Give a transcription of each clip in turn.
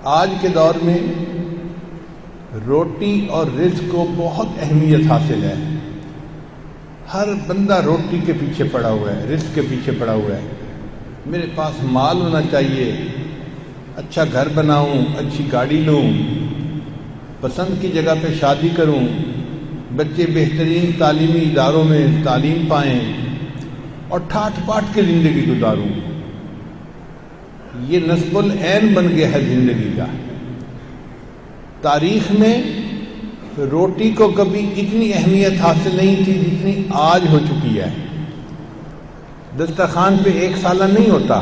آج کے دور میں روٹی اور رزق کو بہت اہمیت حاصل ہے. ہر بندہ روٹی کے پیچھے پڑا ہوا ہے، رزق کے پیچھے پڑا ہوا ہے. میرے پاس مال ہونا چاہیے، اچھا گھر بناؤں، اچھی گاڑی لوں، پسند کی جگہ پہ شادی کروں، بچے بہترین تعلیمی اداروں میں تعلیم پائیں اور ٹھاٹ پاٹ کے زندگی گزاروں. یہ نصب العین بن گیا ہے زندگی کا. تاریخ میں روٹی کو کبھی اتنی اہمیت حاصل نہیں تھی جتنی آج ہو چکی ہے. دسترخوان پہ ایک سالن نہیں ہوتا.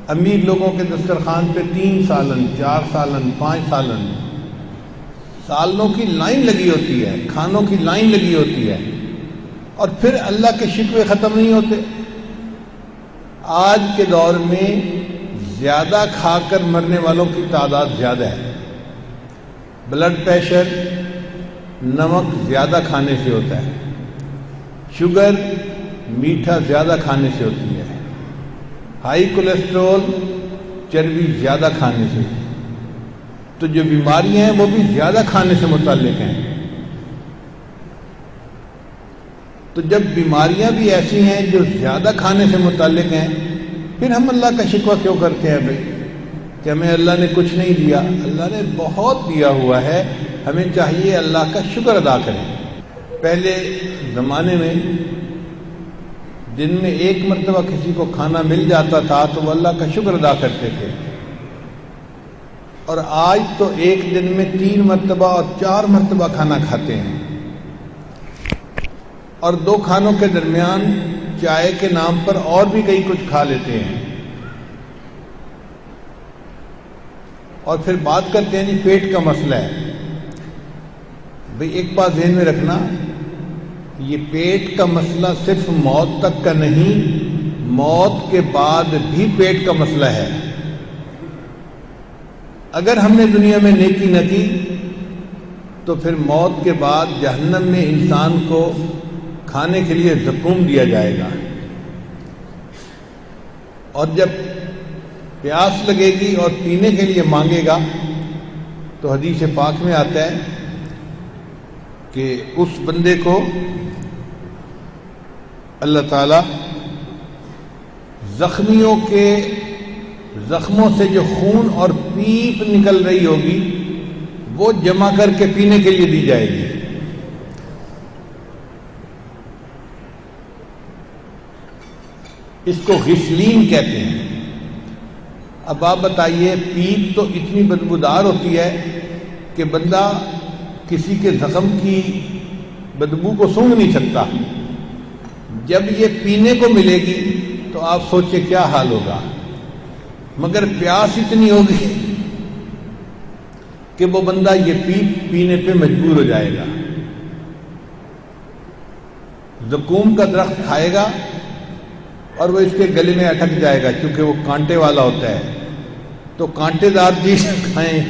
امیر لوگوں کے دسترخوان پہ 3 سالن، 4 سالن، 5 سالن، سالنوں کی لائن لگی ہوتی ہے، کھانوں کی لائن لگی ہوتی ہے، اور پھر اللہ کے شکوے ختم نہیں ہوتے. آج کے دور میں زیادہ کھا کر مرنے والوں کی تعداد زیادہ ہے. بلڈ پریشر نمک زیادہ کھانے سے ہوتا ہے، شوگر میٹھا زیادہ کھانے سے ہوتی ہے، ہائی کولیسٹرول چربی زیادہ کھانے سے. تو جو بیماریاں ہیں وہ بھی زیادہ کھانے سے متعلق ہیں. تو جب بیماریاں بھی ایسی ہیں جو زیادہ کھانے سے متعلق ہیں، پھر ہم اللہ کا شکوہ کیوں کرتے ہیں بھائی کہ ہمیں اللہ نے کچھ نہیں دیا؟ اللہ نے بہت دیا ہوا ہے، ہمیں چاہیے اللہ کا شکر ادا کریں. پہلے زمانے میں دن میں 1 مرتبہ کسی کو کھانا مل جاتا تھا تو وہ اللہ کا شکر ادا کرتے تھے، اور آج تو ایک دن میں 3 مرتبہ اور 4 مرتبہ کھانا کھاتے ہیں، اور 2 کھانوں کے درمیان چائے کے نام پر اور بھی کئی کچھ کھا لیتے ہیں، اور پھر بات کرتے ہیں جی پیٹ کا مسئلہ ہے. بھئی ایک بات ذہن میں رکھنا، یہ پیٹ کا مسئلہ صرف موت تک کا نہیں، موت کے بعد بھی پیٹ کا مسئلہ ہے. اگر ہم نے دنیا میں نیکی نہ کی تو پھر موت کے بعد جہنم میں انسان کو کھانے کے لیے زقوم دیا جائے گا، اور جب پیاس لگے گی اور پینے کے لیے مانگے گا تو حدیث پاک میں آتا ہے کہ اس بندے کو اللہ تعالی زخمیوں کے زخموں سے جو خون اور پیپ نکل رہی ہوگی وہ جمع کر کے پینے کے لیے دی جائے گی. اس کو غسلین کہتے ہیں. اب آپ بتائیے، پیپ تو اتنی بدبودار ہوتی ہے کہ بندہ کسی کے زخم کی بدبو کو سونگھ نہیں سکتا. جب یہ پینے کو ملے گی تو آپ سوچیں کیا حال ہوگا. مگر پیاس اتنی ہوگی کہ وہ بندہ یہ پیپ پینے پہ مجبور ہو جائے گا. زقوم کا درخت کھائے گا اور وہ اس کے گلے میں اٹک جائے گا، کیونکہ وہ کانٹے والا ہوتا ہے، تو کانٹے دار چیز کھائیں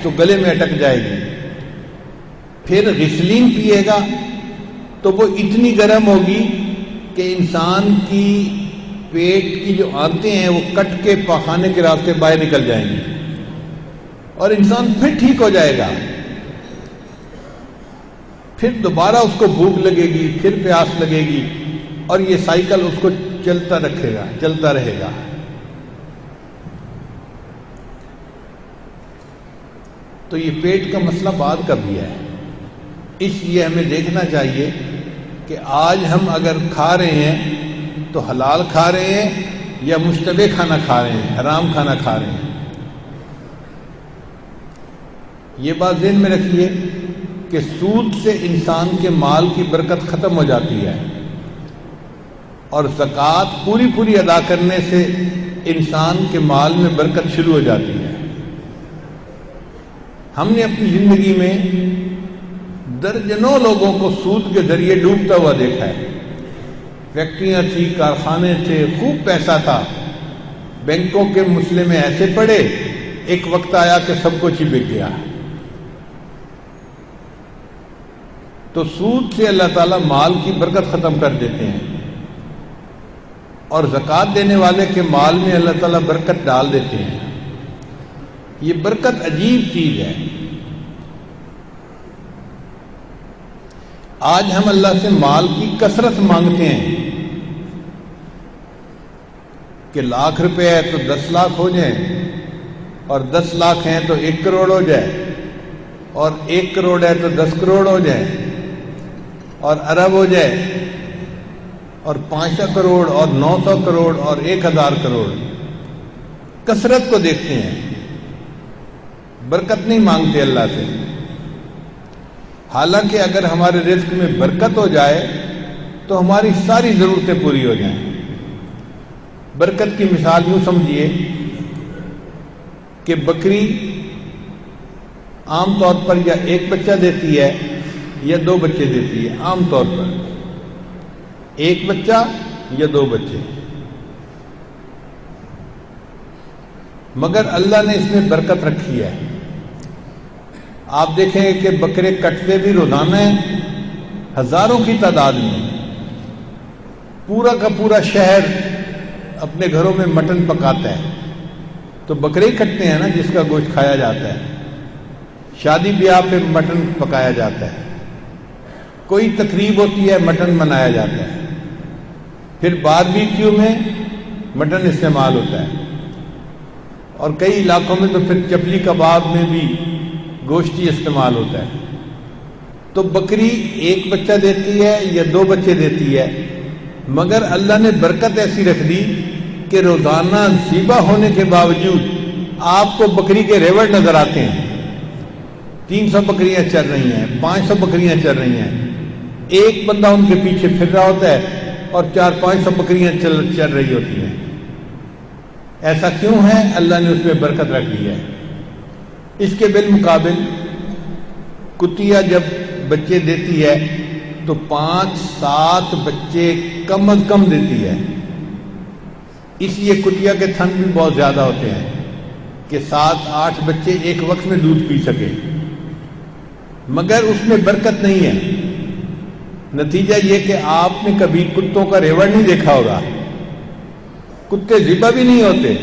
تو گلے میں اٹک جائے گی. پھر غسلین پیے گا تو وہ اتنی گرم ہوگی کہ انسان کی پیٹ کی جو آنتیں ہیں وہ کٹ کے پاخانے کے راستے باہر نکل جائیں گی، اور انسان پھر ٹھیک ہو جائے گا. پھر دوبارہ اس کو بھوک لگے گی، پھر پیاس لگے گی، اور یہ سائیکل اس کو چلتا رہے گا. تو یہ پیٹ کا مسئلہ بعد کا بھی ہے. اس لیے ہمیں دیکھنا چاہیے کہ آج ہم اگر کھا رہے ہیں تو حلال کھا رہے ہیں یا مشتبہ کھانا کھا رہے ہیں، حرام کھانا کھا رہے ہیں. یہ بات ذہن میں رکھیے کہ سود سے انسان کے مال کی برکت ختم ہو جاتی ہے، اور زکوٰۃ پوری ادا کرنے سے انسان کے مال میں برکت شروع ہو جاتی ہے. ہم نے اپنی زندگی میں درجنوں لوگوں کو سود کے ذریعے ڈوبتا ہوا دیکھا ہے. فیکٹریاں تھی، کارخانے تھے، خوب پیسہ تھا، بینکوں کے مسئلے میں ایسے پڑے، ایک وقت آیا کہ سب کچھ ہی بک گیا. تو سود سے اللہ تعالیٰ مال کی برکت ختم کر دیتے ہیں، اور زکوٰۃ دینے والے کے مال میں اللہ تعالیٰ برکت ڈال دیتے ہیں. یہ برکت عجیب چیز ہے. آج ہم اللہ سے مال کی کثرت مانگتے ہیں کہ 1,00,000 روپے ہے تو 10 لاکھ ہو جائیں، اور 10 لاکھ ہیں تو 1 کروڑ ہو جائے، اور 1 کروڑ ہے تو 10 کروڑ ہو جائے، اور ارب ہو جائے، اور 500 کروڑ اور 900 کروڑ اور 1,000 کروڑ. کثرت کو دیکھتے ہیں، برکت نہیں مانگتے اللہ سے. حالانکہ اگر ہمارے رزق میں برکت ہو جائے تو ہماری ساری ضرورتیں پوری ہو جائیں. برکت کی مثال یوں سمجھیے کہ بکری عام طور پر یا 1 بچہ دیتی ہے یا 2 بچے دیتی ہے. عام طور پر 1 بچہ یا 2 بچے. مگر اللہ نے اس میں برکت رکھی ہے. آپ دیکھیں گے کہ بکرے کٹتے بھی روزانہ ہیں، ہزاروں کی تعداد میں. پورا کا پورا شہر اپنے گھروں میں مٹن پکاتا ہے، تو بکرے ہی کٹتے ہیں نا جس کا گوشت کھایا جاتا ہے. شادی بیاہ پہ مٹن پکایا جاتا ہے، کوئی تقریب ہوتی ہے مٹن منایا جاتا ہے. پھر باربیکیو میں مٹن استعمال ہوتا ہے، اور کئی علاقوں میں تو پھر چپلی کباب میں بھی گوشت ہی استعمال ہوتا ہے. تو بکری 1 بچہ دیتی ہے یا 2 بچے دیتی ہے، مگر اللہ نے برکت ایسی رکھ دی کہ روزانہ ذبح ہونے کے باوجود آپ کو بکری کے ریوڑ نظر آتے ہیں. 300 بکریاں چل رہی ہیں، 500 بکریاں چل رہی ہیں، ایک بندہ ان کے پیچھے پھر رہا ہوتا ہے اور 400-500 بکریاں چل رہی ہوتی ہیں. ایسا کیوں ہے؟ اللہ نے اس میں برکت رکھ دی ہے. اس کے بالمقابل کتیا جب بچے دیتی ہے تو 5-7 بچے کم از کم دیتی ہے. اس لیے کتیا کے تھن بھی بہت زیادہ ہوتے ہیں کہ 7-8 بچے ایک وقت میں دودھ پی سکے. مگر اس میں برکت نہیں ہے. نتیجہ یہ کہ آپ نے کبھی کتوں کا ریوڑ نہیں دیکھا ہوگا. کتے ذبح بھی نہیں ہوتے،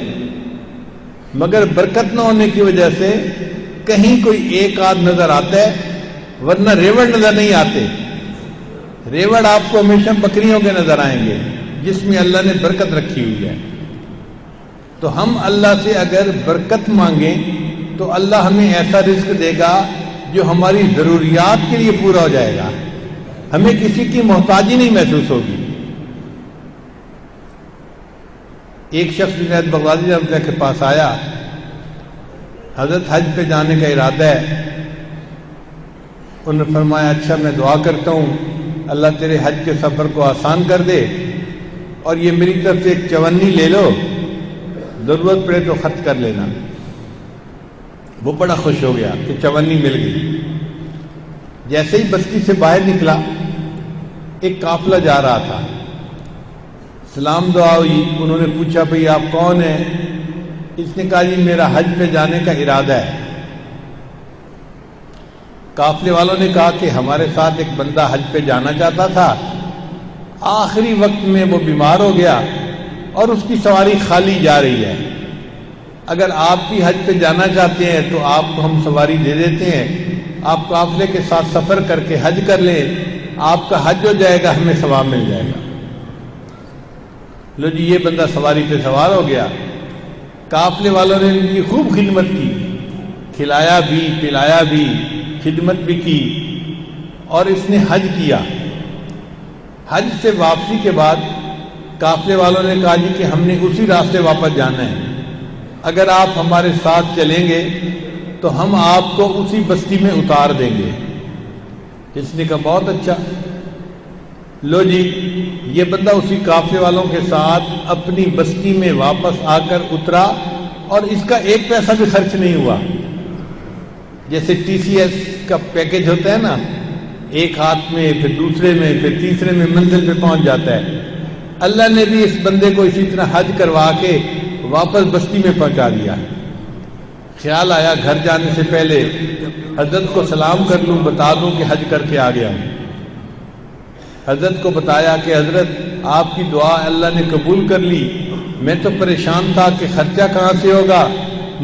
مگر برکت نہ ہونے کی وجہ سے کہیں کوئی ایک آدھ نظر آتا ہے، ورنہ ریوڑ نظر نہیں آتے. ریوڑ آپ کو ہمیشہ بکریوں کے نظر آئیں گے جس میں اللہ نے برکت رکھی ہوئی ہے. تو ہم اللہ سے اگر برکت مانگیں تو اللہ ہمیں ایسا رزق دے گا جو ہماری ضروریات کے لیے پورا ہو جائے گا. ہمیں کسی کی محتاجی نہیں محسوس ہوگی. ایک شخص جنید بغدادی رحمۃ اللہ کے پاس آیا، حضرت حج پہ جانے کا ارادہ ہے. انہوں نے فرمایا اچھا میں دعا کرتا ہوں اللہ تیرے حج کے سفر کو آسان کر دے، اور یہ میری طرف سے ایک چونی لے لو، ضرورت پڑے تو خرچ کر لینا. وہ بڑا خوش ہو گیا کہ چونی مل گئی. جیسے ہی بستی سے باہر نکلا ایک قافلہ جا رہا تھا. سلام دعا ہوئی. انہوں نے پوچھا بھئی آپ کون ہیں؟ اس نے کہا جی میرا حج پہ جانے کا ارادہ ہے. قافلے والوں نے کہا کہ ہمارے ساتھ ایک بندہ حج پہ جانا چاہتا تھا، آخری وقت میں وہ بیمار ہو گیا اور اس کی سواری خالی جا رہی ہے. اگر آپ بھی حج پہ جانا چاہتے ہیں تو آپ کو ہم سواری دے دیتے ہیں، آپ قافلے کے ساتھ سفر کر کے حج کر لیں، آپ کا حج ہو جائے گا، ہمیں ثواب مل جائے گا. لو جی یہ بندہ سواری پہ سوار ہو گیا. قافلے والوں نے ان کی خوب خدمت کی، کھلایا بھی پلایا بھی، خدمت بھی کی، اور اس نے حج کیا. حج سے واپسی کے بعد قافلے والوں نے کہا جی کہ ہم نے اسی راستے واپس جانا ہے، اگر آپ ہمارے ساتھ چلیں گے تو ہم آپ کو اسی بستی میں اتار دیں گے. اس نے کہا بہت اچھا. لو جی یہ بندہ اسی قافلے والوں کے ساتھ اپنی بستی میں واپس آ کر اترا، اور اس کا 1 پیسہ بھی خرچ نہیں ہوا. جیسے TCS کا پیکج ہوتا ہے نا، ایک ہاتھ میں پھر دوسرے میں پھر تیسرے میں منزل پہ پہنچ جاتا ہے. اللہ نے بھی اس بندے کو اسی طرح حج کروا کے واپس بستی میں پہنچا دیا. خیال آیا گھر جانے سے پہلے حضرت کو سلام کر لوں، بتا دوں کہ حج کر کے آ گیا ہوں. حضرت کو بتایا کہ حضرت آپ کی دعا اللہ نے قبول کر لی. میں تو پریشان تھا کہ خرچہ کہاں سے ہوگا،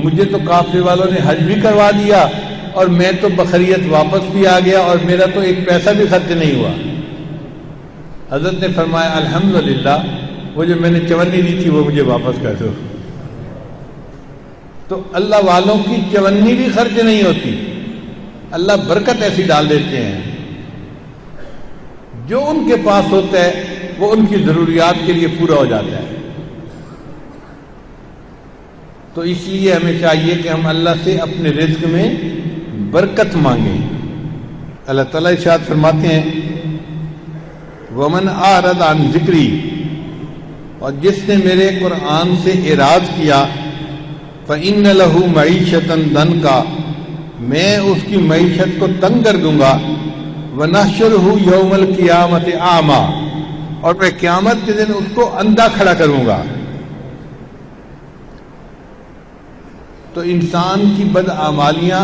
مجھے تو قافلے والوں نے حج بھی کروا دیا اور میں تو بخریت واپس بھی آ گیا اور میرا تو ایک پیسہ بھی خرچ نہیں ہوا۔ حضرت نے فرمایا الحمدللہ، وہ جو میں نے چونی دی تھی وہ مجھے واپس کر دو۔ تو اللہ والوں کی چونی بھی خرچ نہیں ہوتی، اللہ برکت ایسی ڈال دیتے ہیں، جو ان کے پاس ہوتا ہے وہ ان کی ضروریات کے لیے پورا ہو جاتا ہے۔ تو اس لیے ہمیں چاہیے کہ ہم اللہ سے اپنے رزق میں برکت مانگیں۔ اللہ تعالیٰ ارشاد فرماتے ہیں وَمَنْ أَعْرَضَ عَنْ ذِكْرِي، اور جس نے میرے قرآن سے اعراض کیا، فَإِنَّ لَهُ مَعِيشَةً ضَنْكَ، میں اس کی معیشت کو تنگ کر دوں گا، وَنَحْشُرُهُ يَوْمَ الْقِيَامَةِ أَعْمَى، اور میں قیامت کے دن اس کو اندھا کھڑا کروں گا۔ تو انسان کی بدعمالیاں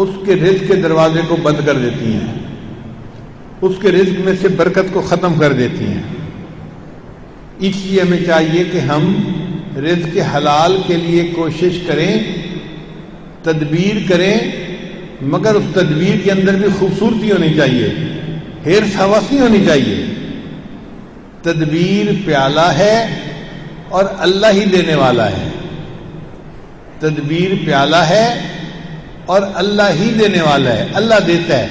اس کے رزق کے دروازے کو بند کر دیتی ہیں، اس کے رزق میں سے برکت کو ختم کر دیتی ہیں۔ اس لیے ہمیں چاہیے کہ ہم رزق حلال کے لیے کوشش کریں، تدبیر کریں، مگر اس تدبیر کے اندر بھی خوبصورتی ہونی چاہیے، ہرس ہوس نہیں ہونی چاہیے۔ تدبیر پیالہ ہے اور اللہ ہی دینے والا ہے، تدبیر پیالہ ہے اور اللہ ہی دینے والا ہے، اللہ دیتا ہے،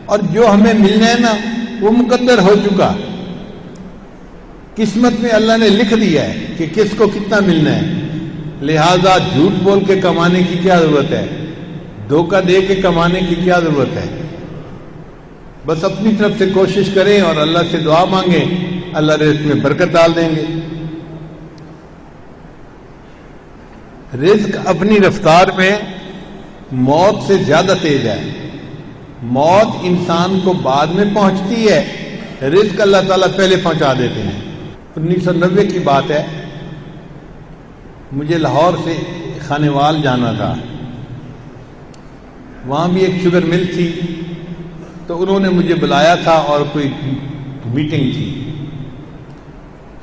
اور جو ہمیں ملنا ہے نا وہ مقدر ہو چکا، قسمت میں اللہ نے لکھ دیا ہے کہ کس کو کتنا ملنا ہے، لہذا جھوٹ بول کے کمانے کی کیا ضرورت ہے، دھوکہ دے کے کمانے کی کیا ضرورت ہے۔ بس اپنی طرف سے کوشش کریں اور اللہ سے دعا مانگیں، اللہ رزق میں برکت ڈال دیں گے۔ رزق اپنی رفتار میں موت سے زیادہ تیز ہے، موت انسان کو بعد میں پہنچتی ہے، رزق اللہ تعالیٰ پہلے پہنچا دیتے ہیں۔ 1990 کی بات ہے، مجھے لاہور سے خانیوال جانا تھا، وہاں بھی ایک شوگر مل تھی، تو انہوں نے مجھے بلایا تھا اور کوئی میٹنگ تھی،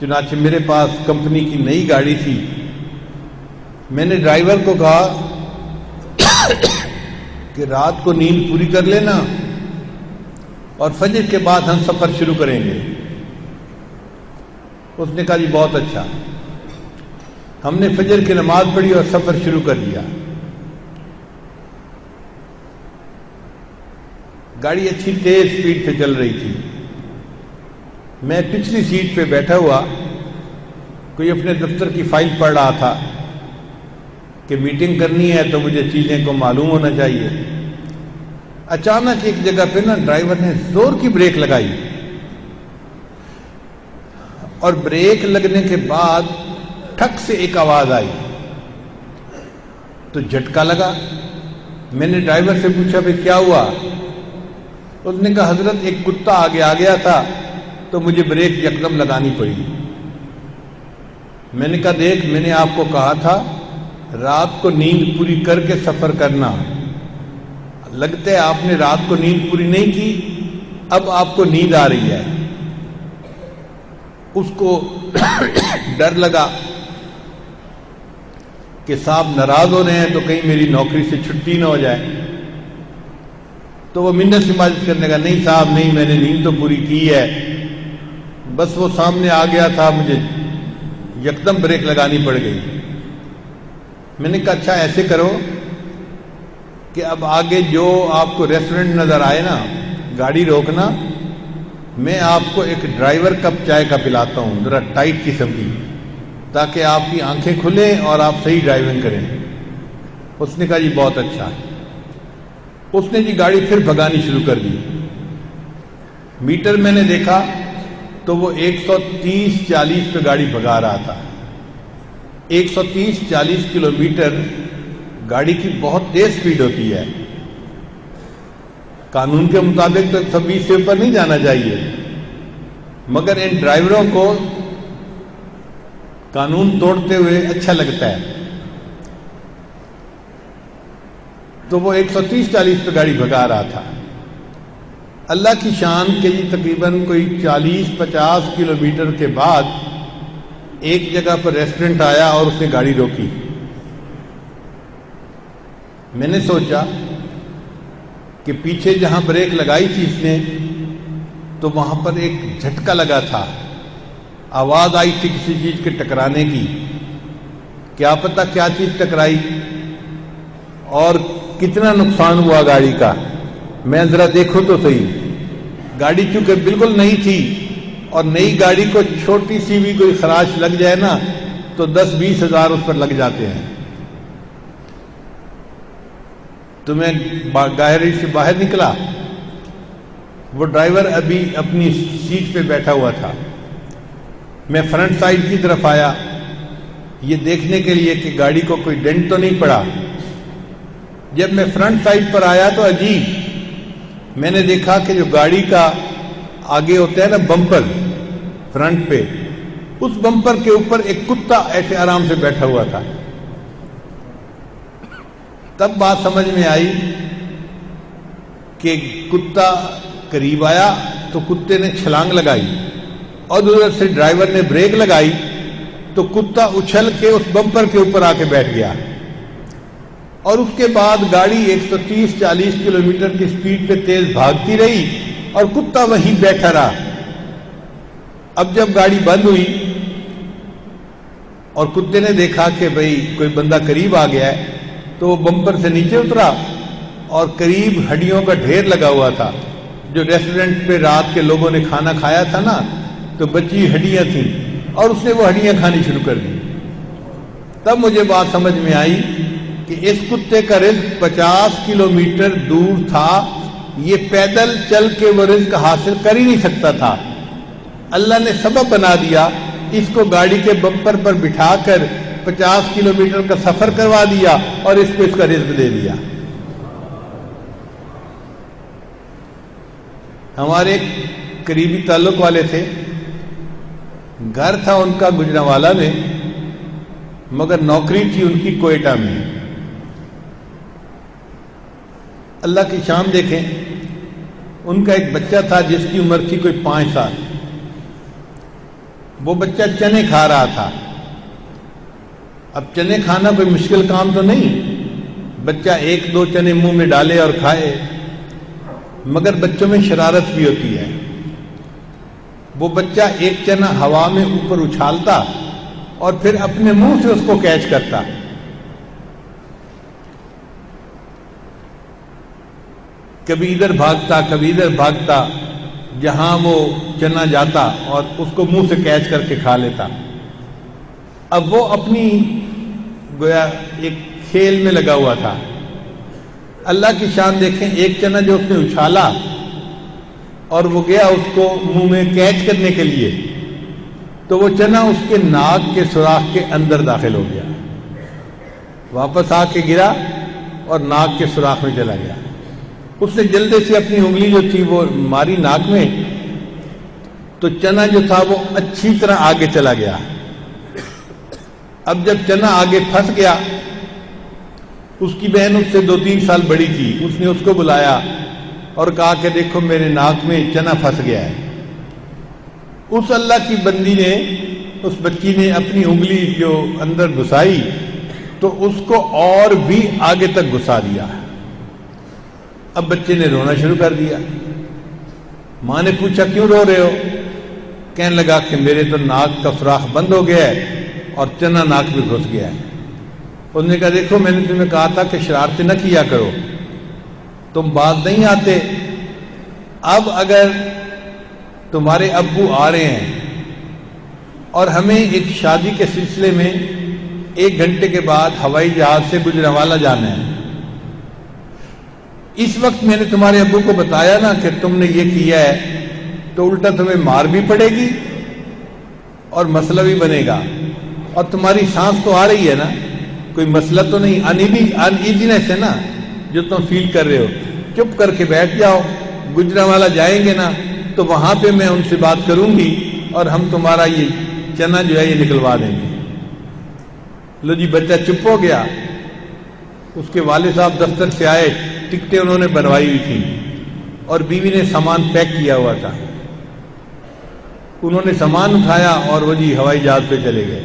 چنانچہ میرے پاس کمپنی کی نئی گاڑی تھی۔ میں نے ڈرائیور کو کہا کہ رات کو نیند پوری کر لینا اور فجر کے بعد ہم سفر شروع کریں گے۔ اس نے کہا جی بہت اچھا۔ ہم نے فجر کی نماز پڑھی اور سفر شروع کر دیا۔ گاڑی اچھی تیز سپیڈ پہ چل رہی تھی، میں پچھلی سیٹ پہ بیٹھا ہوا کوئی اپنے دفتر کی فائل پڑھ رہا تھا کہ میٹنگ کرنی ہے تو مجھے چیزیں کو معلوم ہونا چاہیے۔ اچانک ایک جگہ پہ نا ڈرائیور نے زور کی بریک لگائی، اور بریک لگنے کے بعد ٹھک سے ایک آواز آئی، تو جھٹکا لگا۔ میں نے ڈرائیور سے پوچھا بھائی کیا ہوا؟ اس نے کہا حضرت ایک کتا آگے آ گیا تھا تو مجھے بریک یکدم لگانی پڑی۔ میں نے کہا دیکھ، میں نے آپ کو کہا تھا رات کو نیند پوری کر کے سفر کرنا، لگتا ہے آپ نے رات کو نیند پوری نہیں کی، اب آپ کو نیند آ رہی ہے۔ اس کو ڈر لگا کہ صاحب ناراض ہو رہے ہیں تو کہیں میری نوکری سے چھٹی نہ ہو جائے، تو وہ منت سے مدد کرنے کا نہیں صاحب نہیں، میں نے نیند تو پوری کی ہے، بس وہ سامنے آ گیا تھا، مجھے یکدم بریک لگانی پڑ گئی۔ میں نے کہا اچھا ایسے کرو کہ اب آگے جو آپ کو ریسٹورنٹ نظر آئے نا گاڑی روکنا، میں آپ کو ایک ڈرائیور کپ چائے کا پلاتا ہوں، ذرا ٹائٹ قسم کی، تاکہ آپ کی آنکھیں کھلیں اور آپ صحیح ڈرائیونگ کریں۔ اس نے کہا جی بہت اچھا۔ اس نے جی گاڑی پھر بھگانی شروع کر دی۔ میٹر میں نے دیکھا تو وہ 130-40 پہ گاڑی بھگا رہا تھا۔ 130-40 کلومیٹر گاڑی کی بہت تیز سپیڈ ہوتی ہے، قانون کے مطابق تو 120 سے اوپر نہیں جانا چاہیے، مگر ان ڈرائیوروں کو قانون توڑتے ہوئے اچھا لگتا ہے، تو وہ 130-40 پہ گاڑی بھگا رہا تھا۔ اللہ کی شان کے لیے تقریباً کوئی 40-50 کلومیٹر کے بعد ایک جگہ پر ریسٹورنٹ آیا اور اس نے گاڑی روکی۔ میں نے سوچا کہ پیچھے جہاں بریک لگائی تھی اس نے تو وہاں پر ایک جھٹکا لگا تھا، آواز آئی تھی کسی چیز کے ٹکرانے کی، کیا پتہ کیا چیز ٹکرائی اور کتنا نقصان ہوا گاڑی کا، میں ذرا دیکھو تو صحیح۔ گاڑی چونکہ بالکل نئی تھی اور نئی گاڑی کو چھوٹی سی بھی کوئی خراش لگ جائے نا تو 10-20 ہزار اس پر لگ جاتے ہیں۔ تو میں گاڑی سے باہر نکلا، وہ ڈرائیور ابھی اپنی سیٹ پہ بیٹھا ہوا تھا، میں فرنٹ سائڈ کی طرف آیا یہ دیکھنے کے لیے کہ گاڑی کو کوئی ڈینٹ تو نہیں پڑا۔ جب میں فرنٹ سائڈ پر آیا تو عجیب، میں نے دیکھا کہ جو گاڑی کا آگے ہوتا ہے نا بمپر فرنٹ پہ، اس بمپر کے اوپر ایک کتا ایسے آرام سے بیٹھا ہوا تھا۔ تب بات سمجھ میں آئی کہ کتا قریب آیا تو کتے نے چھلانگ لگائی اور ادھر سے ڈرائیور نے بریک لگائی تو کتا اچھل کے اس بمپر کے اوپر آ کے بیٹھ گیا، اور اس کے بعد گاڑی 130-40 کلومیٹر کی سپیڈ پہ تیز بھاگتی رہی اور کتا وہیں بیٹھا رہا۔ اب جب گاڑی بند ہوئی اور کتے نے دیکھا کہ بھئی کوئی بندہ قریب آ گیا ہے تو وہ بمپر سے نیچے اترا اور قریب ہڈیوں کا ڈھیر لگا ہوا تھا۔ جو ریسٹورنٹ پہ رات کے لوگوں نے کھانا کھایا تھا نا تو بچی ہڈیاں تھیں اور اس نے وہ ہڈیاں کھانی شروع کر دی۔ تب مجھے بات سمجھ میں آئی کہ اس کتے کا رزق 50 کلومیٹر دور تھا، یہ پیدل چل کے وہ رزق حاصل کر ہی نہیں سکتا تھا۔ اللہ نے سبب بنا دیا، اس کو گاڑی کے بمپر پر بٹھا کر 50 کلومیٹر کا سفر کروا دیا اور اس کو اس کا رزق دے دیا۔ ہمارے قریبی تعلق والے تھے، گھر تھا ان کا گجرانوالہ میں، مگر نوکری تھی ان کی کوئٹہ میں۔ اللہ کی شان دیکھیں، ان کا ایک بچہ تھا جس کی عمر تھی کوئی 5 سال۔ وہ بچہ چنے کھا رہا تھا۔ اب چنے کھانا کوئی مشکل کام تو نہیں، بچہ 1-2 چنے منہ میں ڈالے اور کھائے، مگر بچوں میں شرارت بھی ہوتی ہے۔ وہ بچہ ایک چنا ہوا میں اوپر اچھالتا اور پھر اپنے منہ سے اس کو کیچ کرتا۔ کبھی ادھر بھاگتا کبھی ادھر بھاگتا، جہاں وہ چنا جاتا اور اس کو منہ سے کیچ کر کے کھا لیتا۔ اب وہ اپنی گویا ایک کھیل میں لگا ہوا تھا۔ اللہ کی شان دیکھیں، ایک چنا جو اس نے اچھالا اور وہ گیا اس کو منہ میں کیچ کرنے کے لیے تو وہ چنا اس کے ناک کے سوراخ کے اندر داخل ہو گیا، واپس آ کے گرا اور ناک کے سوراخ میں چلا گیا۔ اس نے جلدی سے اپنی انگلی جو تھی وہ ماری ناک میں تو چنا جو تھا وہ اچھی طرح آگے چلا گیا۔ اب جب چنا آگے پھنس گیا، اس کی بہن اس سے 2-3 سال بڑی تھی، اس نے اس کو بلایا اور کہا کہ دیکھو میرے ناک میں چنا پھنس گیا ہے۔ اس اللہ کی بندی نے، اس بچی نے اپنی انگلی جو اندر گھسائی تو اس کو اور بھی آگے تک گھسا دیا۔ اب بچے نے رونا شروع کر دیا۔ ماں نے پوچھا کیوں رو رہے ہو؟ کہنے لگا کہ میرے تو ناک کا سوراخ بند ہو گیا ہے اور چنا ناک میں گھس گیا ہے۔ انہوں نے کہا دیکھو میں نے تمہیں کہا تھا کہ شرارتیں نہ کیا کرو، تم باز نہیں آتے۔ اب اگر تمہارے ابو آ رہے ہیں اور ہمیں ایک شادی کے سلسلے میں 1 گھنٹے کے بعد ہوائی جہاز سے گجرانوالہ جانا ہے، اس وقت میں نے تمہارے ابو کو بتایا نا کہ تم نے یہ کیا ہے تو الٹا تمہیں مار بھی پڑے گی اور مسئلہ بھی بنے گا، اور تمہاری سانس تو آ رہی ہے نا، کوئی مسئلہ تو نہیں، ان ایزینس ہے نا جو تم فیل کر رہے ہو، چپ کر کے بیٹھ جاؤ، گجرانوالہ جائیں گے نا تو وہاں پہ میں ان سے بات کروں گی اور ہم تمہارا یہ چنا جو ہے یہ نکلوا دیں گے۔ لو جی بچہ چپ ہو گیا۔ اس کے والد صاحب دفتر سے آئے، ٹکٹیں انہوں نے بنوائی ہوئی تھیں اور بیوی نے سامان پیک کیا ہوا تھا۔ انہوں نے سامان اٹھایا اور وہ جی ہوائی جہاز پہ چلے گئے۔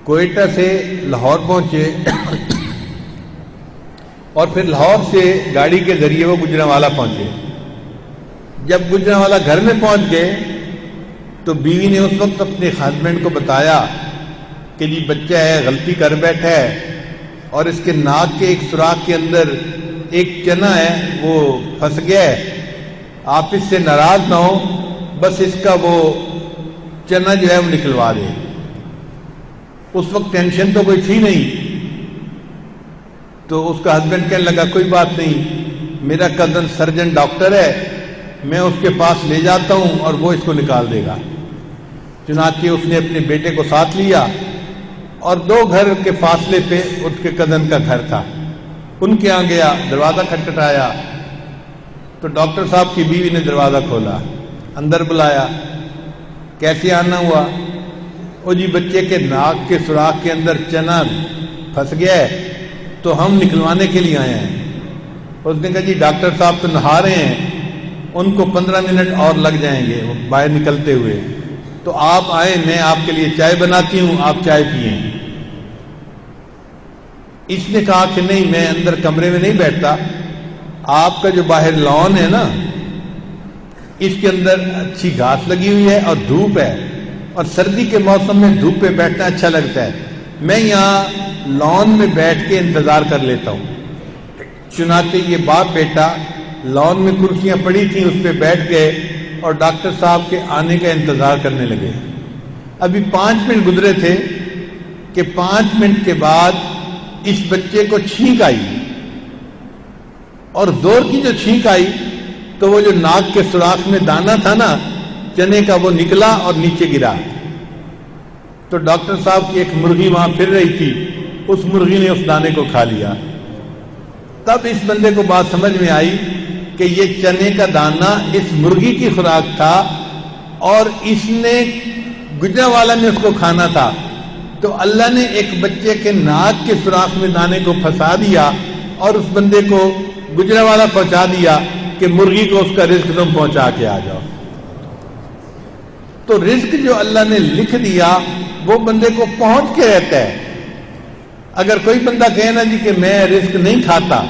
کوئٹہ سے لاہور پہنچے، اور پھر لاہور سے گاڑی کے ذریعے وہ گجرانوالہ پہنچے. جب گجرانوالہ گھر میں پہنچ گئے تو بیوی نے اس وقت اپنے ہسبینڈ کو بتایا کہ جی بچہ ہے غلطی کر بیٹھا ہے اور اس کے ناک کے ایک سوراخ کے اندر ایک چنا ہے وہ پھنس گیا ہے, آپ اس سے ناراض نہ ہو, بس اس کا وہ چنا جو ہے وہ نکلوا دے. اس وقت ٹینشن تو کوئی تھی نہیں, تو اس کا ہسبینڈ کہنے لگا کوئی بات نہیں, میرا کزن سرجن ڈاکٹر ہے, میں اس کے پاس لے جاتا ہوں اور وہ اس کو نکال دے گا. چنانچہ اس نے اپنے بیٹے کو ساتھ لیا اور 2 گھر کے فاصلے پہ اس کے کزن کا گھر تھا, ان کے یہاں گیا, دروازہ کھٹکھٹایا تو ڈاکٹر صاحب کی بیوی نے دروازہ کھولا, اندر بلایا, کیسے آنا ہوا؟ وہ جی بچے کے ناک کے سوراخ کے اندر چنا پھنس گیا ہے تو ہم نکلوانے کے لیے آئے ہیں. اس نے کہا جی ڈاکٹر صاحب تو نہا رہے ہیں, ان کو 15 منٹ اور لگ جائیں گے وہ باہر نکلتے ہوئے, تو آپ آئیں, میں آپ کے لیے چائے بناتی ہوں, آپ چائے پئیں. اس نے کہا کہ نہیں, میں اندر کمرے میں نہیں بیٹھتا, آپ کا جو باہر لان ہے نا اس کے اندر اچھی گھاس لگی ہوئی ہے اور دھوپ ہے, اور سردی کے موسم میں دھوپ پہ بیٹھنا اچھا لگتا ہے, میں یہاں لان میں بیٹھ کے انتظار کر لیتا ہوں. چنانچہ یہ باپ بیٹا لان میں کرسیاں پڑی تھیں اس پہ بیٹھ گئے اور ڈاکٹر صاحب کے آنے کا انتظار کرنے لگے. ابھی 5 منٹ گزرے تھے کہ 5 منٹ کے بعد اس بچے کو چھینک آئی, اور زور کی جو چھینک آئی تو وہ جو ناک کے سوراخ میں دانا تھا نا چنے کا وہ نکلا اور نیچے گرا. تو ڈاکٹر صاحب کی ایک مرغی وہاں پھر رہی تھی, اس مرغی نے اس دانے کو کھا لیا. تب اس بندے کو بات سمجھ میں آئی کہ یہ چنے کا دانا اس مرغی کی خوراک تھا اور اس نے گجرانوالہ میں اس کو کھانا تھا, تو اللہ نے ایک بچے کے ناک کے سوراخ میں دانے کو پھنسا دیا اور اس بندے کو گجرانوالہ پہنچا دیا کہ مرغی کو اس کا رزق تم پہنچا کے آ جاؤ. تو رزق جو اللہ نے لکھ دیا وہ بندے کو پہنچ کے رہتا ہے. اگر کوئی بندہ کہے نا جی کہ میں رزق نہیں کھاتا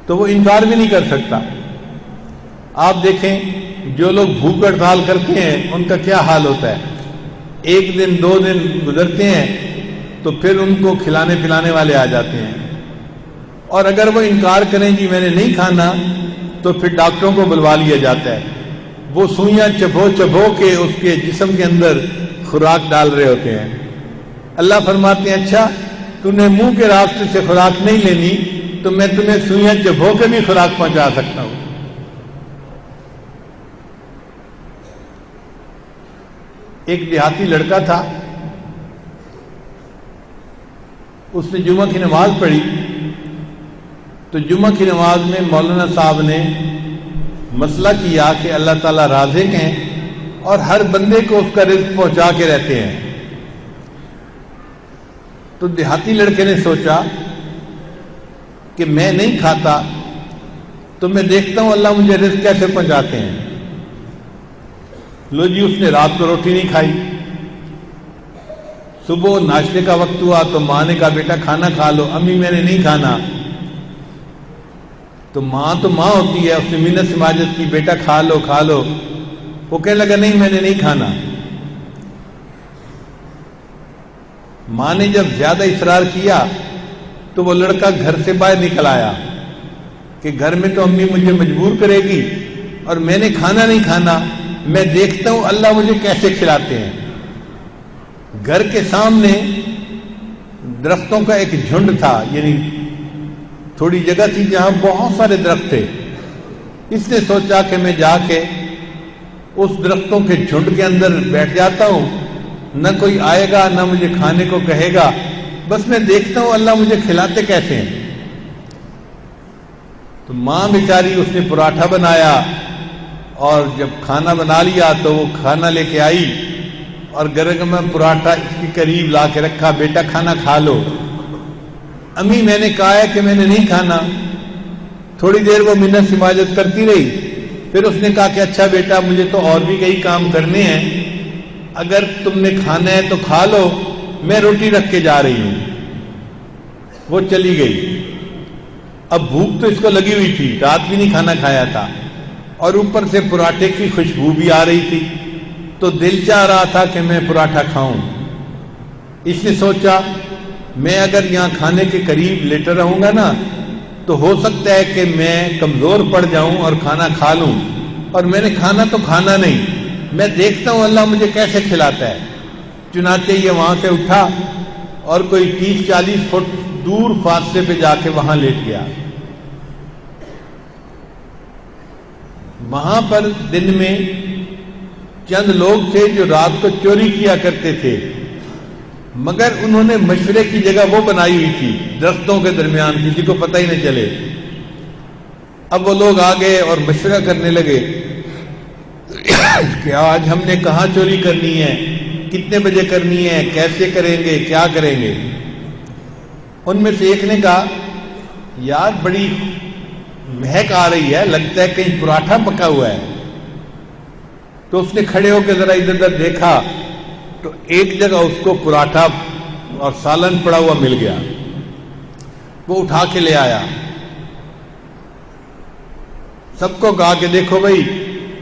تو وہ انکار بھی نہیں کر سکتا. آپ دیکھیں جو لوگ بھوک ہڑتال کرتے ہیں ان کا کیا حال ہوتا ہے, 1 دن 2 دن گزرتے ہیں تو پھر ان کو کھلانے پلانے والے آ جاتے ہیں, اور اگر وہ انکار کریں جی میں نے نہیں کھانا تو پھر ڈاکٹروں کو بلوا لیا جاتا ہے, وہ سوئیاں چبھو چبھو کے اس کے جسم کے اندر خوراک ڈال رہے ہوتے ہیں. اللہ فرماتے ہیں اچھا تو نے منہ کے راستے سے خوراک نہیں لینی تو میں تمہیں سوئیاں چبھو کے بھی خوراک پہنچا سکتا ہوں. ایک دیہاتی لڑکا تھا, اس نے جمعہ کی نماز پڑھی تو جمعہ کی نماز میں مولانا صاحب نے مسئلہ کیا کہ اللہ تعالیٰ رازق ہیں اور ہر بندے کو اس کا رزق پہنچا کے رہتے ہیں. تو دیہاتی لڑکے نے سوچا کہ میں نہیں کھاتا تو میں دیکھتا ہوں اللہ مجھے رزق کیسے پہنچاتے ہیں. لو جی اس نے رات کو روٹی نہیں کھائی, صبح ناشتے کا وقت ہوا تو ماں نے کہا بیٹا کھانا کھا لو, امی میں نے نہیں کھانا. تو ماں ہوتی ہے, اس نے منت سماجت کی بیٹا کھا لو کھا لو, وہ کہنے لگا نہیں میں نے نہیں کھانا. ماں نے جب زیادہ اصرار کیا تو وہ لڑکا گھر سے باہر نکل آیا کہ گھر میں تو امی مجھے مجبور کرے گی اور میں نے کھانا نہیں کھانا, میں دیکھتا ہوں اللہ مجھے کیسے کھلاتے ہیں. گھر کے سامنے درختوں کا ایک جھنڈ تھا, یعنی تھوڑی جگہ تھی جہاں بہت سارے درخت تھے. اس نے سوچا کہ میں جا کے اس درختوں کے جھنڈ کے اندر بیٹھ جاتا ہوں, نہ کوئی آئے گا نہ مجھے کھانے کو کہے گا, بس میں دیکھتا ہوں اللہ مجھے کھلاتے کیسے ہیں. تو ماں بیچاری اس نے پراٹھا بنایا اور جب کھانا بنا لیا تو وہ کھانا لے کے آئی اور گرم پراٹھا اس کے قریب لا کے رکھا, بیٹا کھانا کھا لو. امی میں نے کہا ہے کہ میں نے نہیں کھانا. تھوڑی دیر وہ منت سماجت کرتی رہی, پھر اس نے کہا کہ اچھا بیٹا مجھے تو اور بھی کئی کام کرنے ہیں, اگر تم نے کھانا ہے تو کھا لو, میں روٹی رکھ کے جا رہی ہوں. وہ چلی گئی. اب بھوک تو اس کو لگی ہوئی تھی، رات بھی نہیں کھانا کھایا تھا، اور اوپر سے پراٹھے کی خوشبو بھی آ رہی تھی، تو دل چاہ رہا تھا کہ میں پراٹھا کھاؤں۔ اس نے سوچا میں اگر یہاں کھانے کے قریب لیٹا رہوں گا نا تو ہو سکتا ہے کہ میں کمزور پڑ جاؤں اور کھانا کھا لوں، اور میں نے کھانا تو کھانا نہیں، میں دیکھتا ہوں اللہ مجھے کیسے کھلاتا ہے۔ چنانچہ یہ وہاں سے اٹھا اور کوئی 30-40 فٹ دور فاصلے پہ جا کے وہاں لیٹ گیا۔ وہاں پر دن میں چند لوگ تھے جو رات کو چوری کیا کرتے تھے، مگر انہوں نے مشورے کی جگہ وہ بنائی ہوئی تھی درختوں کے درمیان، کسی کو پتہ ہی نہ چلے۔ اب وہ لوگ آ گئے اور مشورہ کرنے لگے کہ آج ہم نے کہاں چوری کرنی ہے، کتنے بجے کرنی ہے، کیسے کریں گے، کیا کریں گے۔ ان میں سے ایک نے کہا یار بڑی مہک آ رہی ہے، لگتا ہے کہیں پراٹھا پکا ہوا ہے۔ تو اس نے کھڑے ہو کے ذرا ادھر ادھر دیکھا تو ایک جگہ اس کو پراٹھا اور سالن پڑا ہوا مل گیا، وہ اٹھا کے لے آیا، سب کو کہا کہ دیکھو بھائی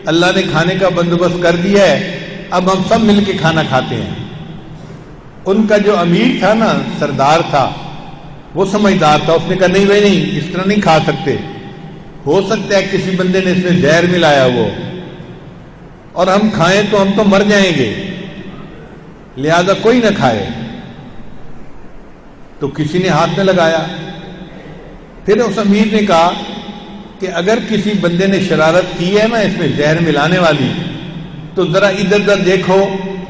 اللہ نے کھانے کا بندوبست کر دیا ہے، اب ہم سب مل کے کھانا کھاتے ہیں۔ ان کا جو امیر تھا نا، سردار تھا، وہ سمجھدار تھا، اس نے کہا نہیں بھائی نہیں، اس طرح نہیں کھا سکتے، ہو سکتا ہے کسی بندے نے اس میں زہر ملایا وہ، اور ہم کھائیں تو ہم تو مر جائیں گے، لہذا کوئی نہ کھائے۔ تو کسی نے ہاتھ میں لگایا، پھر اس امیر نے کہا کہ اگر کسی بندے نے شرارت کی ہے نا اس میں زہر ملانے والی، تو ذرا ادھر ادھر دیکھو،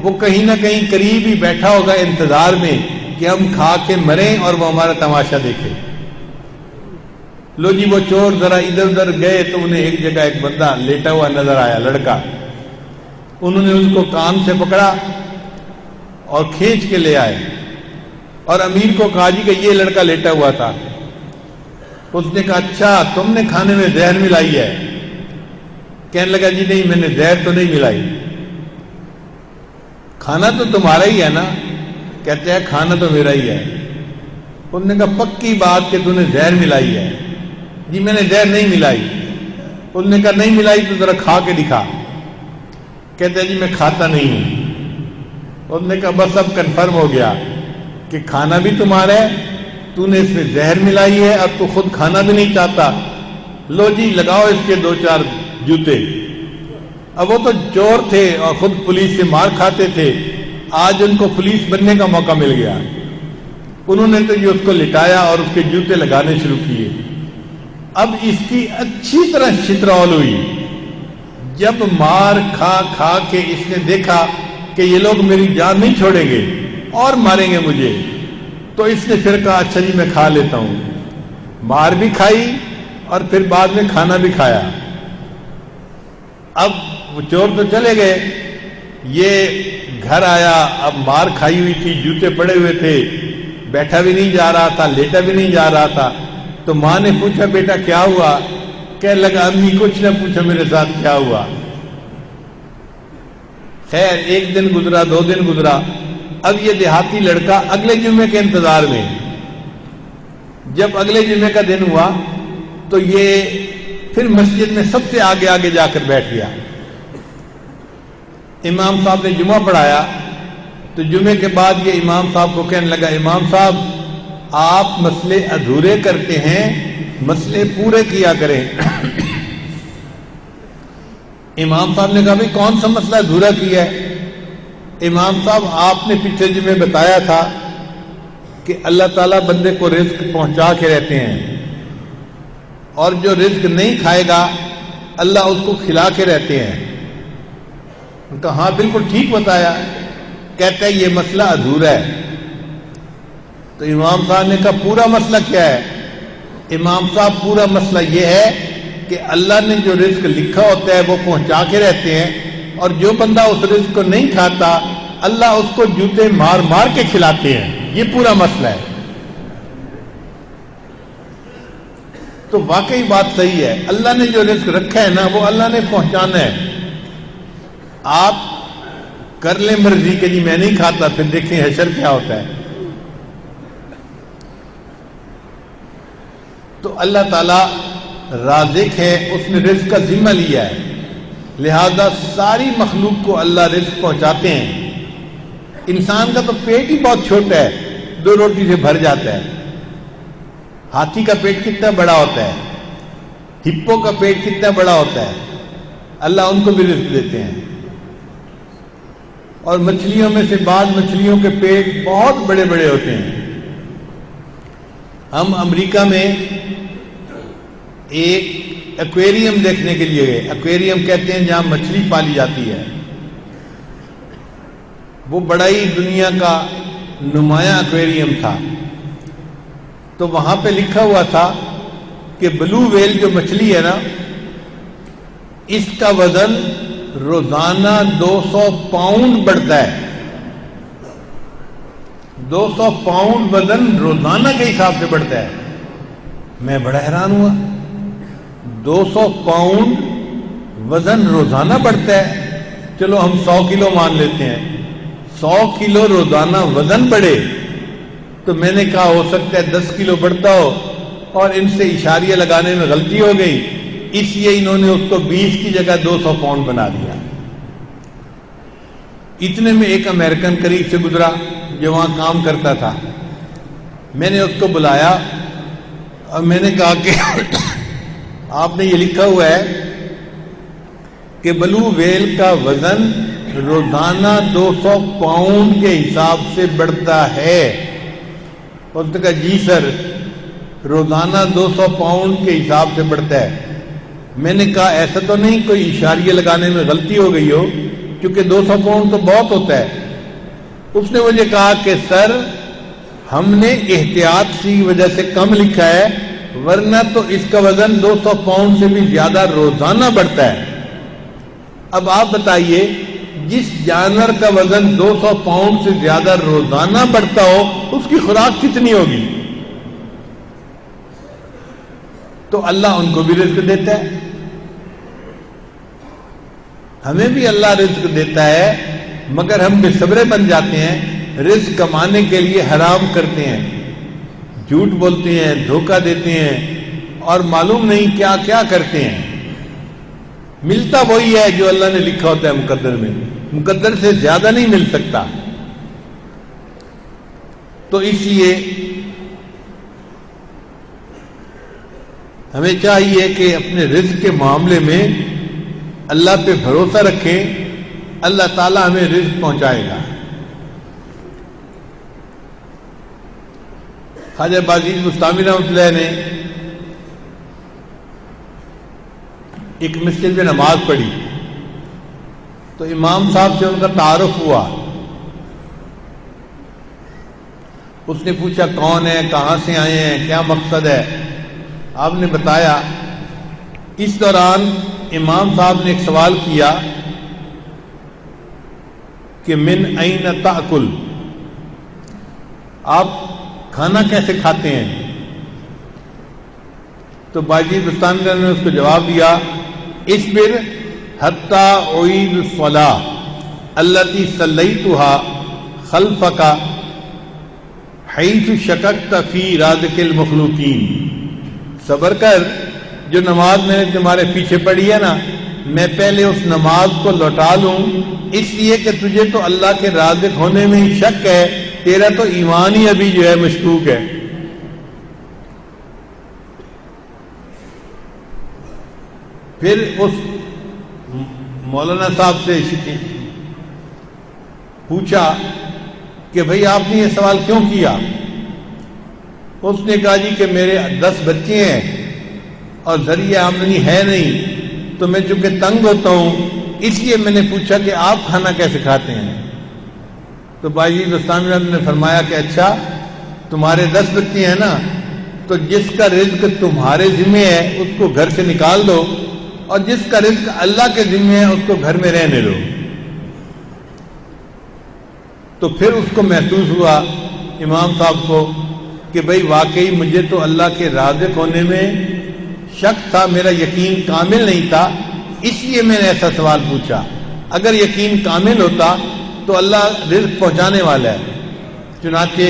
وہ کہیں نہ کہیں قریب ہی بیٹھا ہوگا انتظار میں کہ ہم کھا کے مریں اور وہ ہمارا تماشا دیکھے۔ لو جی وہ چور ذرا ادھر ادھر گئے تو انہیں ایک جگہ ایک بندہ لیٹا ہوا نظر آیا، لڑکا، انہوں نے اس کو کان سے پکڑا اور کھینچ کے لے آئے، اور امیر کو کہا جی کہ یہ لڑکا لیٹا ہوا تھا۔ اس نے کہا اچھا تم نے کھانے میں زہر ملائی ہے؟ کہنے لگا جی نہیں میں نے زہر تو نہیں ملائی، کھانا تو تمہارا ہی ہے نا؟ کہتے ہیں کھانا تو میرا ہی ہے۔ انہوں نے کہا پکی بات کہ تم نے زہر ملائی ہے؟ جی میں نے زہر نہیں ملائی۔ انہوں نے کہا نہیں ملائی تو ذرا کھا کے دکھا۔ کہتے ہیں جی میں کھاتا نہیں ہوں۔ انہوں نے کہا بس اب کنفرم ہو گیا کہ کھانا بھی تمہارا ہے، تو نے اس میں زہر ملائی ہے، اب تو خود کھانا بھی نہیں چاہتا، لو جی لگاؤ اس کے 2-4 جوتے۔ اب وہ تو چور تھے اور خود پولیس سے مار کھاتے تھے، آج ان کو پولیس بننے کا موقع مل گیا۔ انہوں نے تو یہ اس کو لٹایا اور اس کے جوتے لگانے شروع کیے۔ اب اس کی اچھی طرح شترول ہوئی۔ جب مار کھا کھا کے اس نے دیکھا کہ یہ لوگ میری جان نہیں چھوڑیں گے اور ماریں گے مجھے، تو اس نے پھر کہا اچھا جی میں کھا لیتا ہوں۔ مار بھی کھائی اور پھر بعد میں کھانا بھی کھایا۔ اب وہ چور تو چلے گئے، یہ گھر آیا، اب مار کھائی ہوئی تھی، جوتے پڑے ہوئے تھے، بیٹھا بھی نہیں جا رہا تھا، لیٹا بھی نہیں جا رہا تھا۔ تو ماں نے پوچھا بیٹا کیا ہوا؟ کہنے لگا امی کچھ نہ پوچھا میرے ساتھ کیا ہوا۔ خیر 1 دن گزرا، 2 دن گزرا، اب یہ دیہاتی لڑکا اگلے جمعے کے انتظار میں۔ جب اگلے جمعے کا دن ہوا تو یہ پھر مسجد میں سب سے آگے آگے جا کر بیٹھ گیا۔ امام صاحب نے جمعہ پڑھایا تو جمعے کے بعد یہ امام صاحب کو کہنے لگا امام صاحب آپ مسئلے ادھورے کرتے ہیں، مسئلے پورے کیا کریں۔ امام صاحب نے کہا بھئی کون سا مسئلہ ادھورا کیا ہے؟ امام صاحب آپ نے پچھلے جمعے بتایا تھا کہ اللہ تعالیٰ بندے کو رزق پہنچا کے رہتے ہیں، اور جو رزق نہیں کھائے گا اللہ اس کو کھلا کے رہتے ہیں۔ ان کا ہاں بالکل ٹھیک بتایا۔ کہتا ہے یہ مسئلہ ادھورا ہے۔ تو امام صاحب نے کہا پورا مسئلہ کیا ہے؟ امام صاحب پورا مسئلہ یہ ہے کہ اللہ نے جو رزق لکھا ہوتا ہے وہ پہنچا کے رہتے ہیں، اور جو بندہ اس رزق کو نہیں کھاتا اللہ اس کو جوتے مار مار کے کھلاتے ہیں، یہ پورا مسئلہ ہے۔ تو واقعی بات صحیح ہے، اللہ نے جو رزق رکھا ہے نا وہ اللہ نے پہنچانا ہے۔ آپ کر لیں مرضی کہ جی میں نہیں کھاتا، پھر دیکھیں حشر کیا ہوتا ہے۔ تو اللہ تعالیٰ رازق ہے، اس نے رزق کا ذمہ لیا ہے، لہذا ساری مخلوق کو اللہ رزق پہنچاتے ہیں۔ انسان کا تو پیٹ ہی بہت چھوٹا ہے، 2 روٹی سے بھر جاتا ہے۔ ہاتھی کا پیٹ کتنا بڑا ہوتا ہے، ہپو کا پیٹ کتنا بڑا ہوتا ہے، اللہ ان کو بھی رزق دیتے ہیں۔ اور مچھلیوں میں سے بعض مچھلیوں کے پیٹ بہت بڑے بڑے ہوتے ہیں۔ ہم امریکہ میں ایک ایکویریم دیکھنے کے لیے گئے، ایکویریم کہتے ہیں جہاں مچھلی پالی جاتی ہے، وہ بڑا ہی دنیا کا نمایاں ایکویریم تھا۔ تو وہاں پہ لکھا ہوا تھا کہ بلو ویل جو مچھلی ہے نا، اس کا وزن روزانہ 200 پاؤنڈ بڑھتا ہے۔ 200 پاؤنڈ وزن روزانہ کے حساب سے بڑھتا ہے۔ میں بڑا حیران ہوا، 200 پاؤنڈ وزن روزانہ بڑھتا ہے۔ چلو ہم 100 کلو مان لیتے ہیں، 100 کلو روزانہ وزن بڑھے تو میں نے کہا ہو سکتا ہے 10 کلو بڑھتا ہو اور ان سے اشاریہ لگانے میں غلطی ہو گئی، اس لیے انہوں نے اس کو 20 کی جگہ 200 پاؤنڈ بنا دیا۔ اتنے میں ایک امریکن قریب سے گزرا جو وہاں کام کرتا تھا، میں نے اس کو بلایا اور میں نے کہا کہ آپ نے یہ لکھا ہوا ہے کہ بلو ویل کا وزن روزانہ 200 پاؤنڈ کے حساب سے بڑھتا ہے۔ اس نے کہا جی سر، روزانہ 200 پاؤنڈ کے حساب سے بڑھتا ہے۔ میں نے کہا ایسا تو نہیں کوئی اشاریہ لگانے میں غلطی ہو گئی ہو، کیونکہ 200 پاؤنڈ تو بہت ہوتا ہے۔ اس نے مجھے کہا کہ سر ہم نے احتیاط کی وجہ سے کم لکھا ہے، ورنہ تو اس کا وزن 200 پاؤنڈ سے بھی زیادہ روزانہ بڑھتا ہے۔ اب آپ بتائیے، جس جانور کا وزن 200 پاؤنڈ سے زیادہ روزانہ بڑھتا ہو اس کی خوراک کتنی ہوگی؟ تو اللہ ان کو بھی رزق دیتا ہے، ہمیں بھی اللہ رزق دیتا ہے، مگر ہم بے صبرے بن جاتے ہیں، رزق کمانے کے لیے حرام کرتے ہیں، جھوٹ بولتے ہیں، دھوکہ دیتے ہیں اور معلوم نہیں کیا کیا کرتے ہیں۔ ملتا وہی ہے جو اللہ نے لکھا ہوتا ہے مقدر میں، مقدر سے زیادہ نہیں مل سکتا۔ تو اس لیے ہمیں چاہیے کہ اپنے رزق کے معاملے میں اللہ پہ بھروسہ رکھیں، اللہ تعالیٰ ہمیں رزق پہنچائے گا۔ خواجہ بازید بستامی رحمۃ اللہ نے ایک مسجد میں نماز پڑھی تو امام صاحب سے ان کا تعارف ہوا۔ اس نے پوچھا کون ہے، کہاں سے آئے ہیں، کیا مقصد ہے؟ آپ نے بتایا۔ اس دوران امام صاحب نے ایک سوال کیا کہ من این تأکل، آپ کھانا کیسے کھاتے ہیں؟ تو باجید بستانی نے اس کو جواب دیا، اصبر حتی اعید الصلاۃ التی صلیتها خلفک حیث شککت فی رازق المخلوقین، صبر کر، جو نماز میں نے تمہارے پیچھے پڑھی ہے نا، میں پہلے اس نماز کو لوٹا لوں، اس لیے کہ تجھے تو اللہ کے رازق ہونے میں ہی شک ہے، تیرا تو ایمان ہی ابھی جو ہے مشکوک ہے۔ پھر اس مولانا صاحب سے پوچھا کہ بھئی آپ نے یہ سوال کیوں کیا؟ اس نے کہا جی کہ میرے 10 بچے ہیں اور ذریعہ آمدنی ہے نہیں، تو میں چونکہ تنگ ہوتا ہوں اس لیے میں نے پوچھا کہ آپ کھانا کیسے کھاتے ہیں۔ تو باجی بستانی رحمۃ نے فرمایا کہ اچھا تمہارے 10 بچے ہیں نا، تو جس کا رزق تمہارے ذمہ ہے اس کو گھر سے نکال دو، اور جس کا رزق اللہ کے ذمہ ہے اس کو گھر میں رہنے دو۔ تو پھر اس کو محسوس ہوا امام صاحب کو کہ بھئی واقعی مجھے تو اللہ کے رازق ہونے میں شک تھا، میرا یقین کامل نہیں تھا، اس لیے میں نے ایسا سوال پوچھا۔ اگر یقین کامل ہوتا تو اللہ رزق پہنچانے والا ہے۔ چنانچہ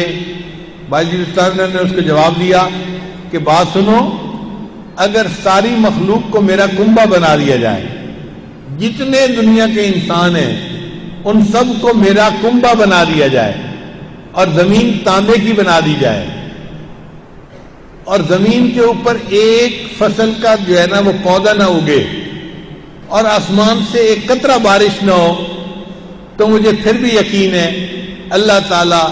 باجی بستانی نے اس کو جواب دیا کہ بات سنو، اگر ساری مخلوق کو میرا کنبہ بنا دیا جائے، جتنے دنیا کے انسان ہیں ان سب کو میرا کنبہ بنا دیا جائے، اور زمین تانبے کی بنا دی جائے، اور زمین کے اوپر ایک فصل کا جو ہے نا وہ پودا نہ اگے، اور آسمان سے ایک قطرہ بارش نہ ہو، تو مجھے پھر بھی یقین ہے اللہ تعالیٰ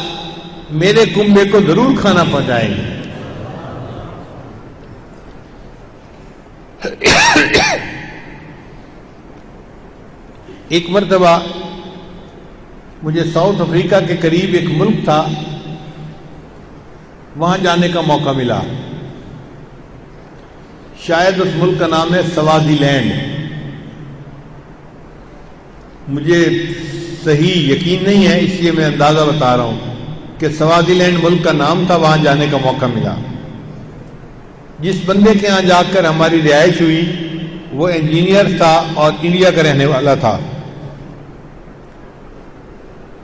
میرے کنبے کو ضرور کھانا پہنچائیں گے۔ ایک مرتبہ مجھے ساؤتھ افریقہ کے قریب ایک ملک تھا، وہاں جانے کا موقع ملا۔ شاید اس ملک کا نام ہے سوازی لینڈ، مجھے صحیح یقین نہیں ہے، اس لیے میں اندازہ بتا رہا ہوں کہ سوازی لینڈ ملک کا نام تھا، وہاں جانے کا موقع ملا۔ جس بندے کے ہاں جا کر ہماری رہائش ہوئی وہ انجینئر تھا اور انڈیا کا رہنے والا تھا۔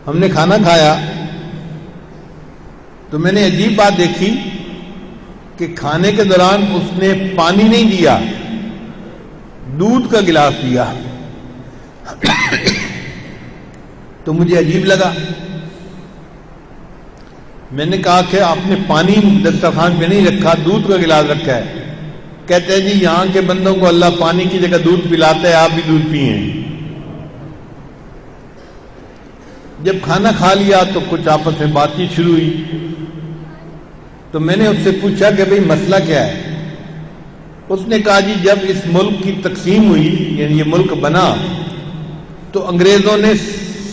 ہم نے کھانا کھایا تو میں نے عجیب بات دیکھی کہ کھانے کے دوران اس نے پانی نہیں دیا، دودھ کا گلاس دیا۔ تو مجھے عجیب لگا، میں نے کہا کہ آپ نے پانی دسترخوان پہ نہیں رکھا، دودھ کا گلاس رکھا ہے۔ کہتے ہیں جی یہاں کے بندوں کو اللہ پانی کی جگہ دودھ پلاتا ہے، آپ بھی دودھ پئیں۔ جب کھانا کھا لیا تو کچھ آپس میں بات چیت شروع ہوئی، تو میں نے اس سے پوچھا کہ بھئی مسئلہ کیا ہے؟ اس نے کہا جی جب اس ملک کی تقسیم ہوئی، یعنی یہ ملک بنا، تو انگریزوں نے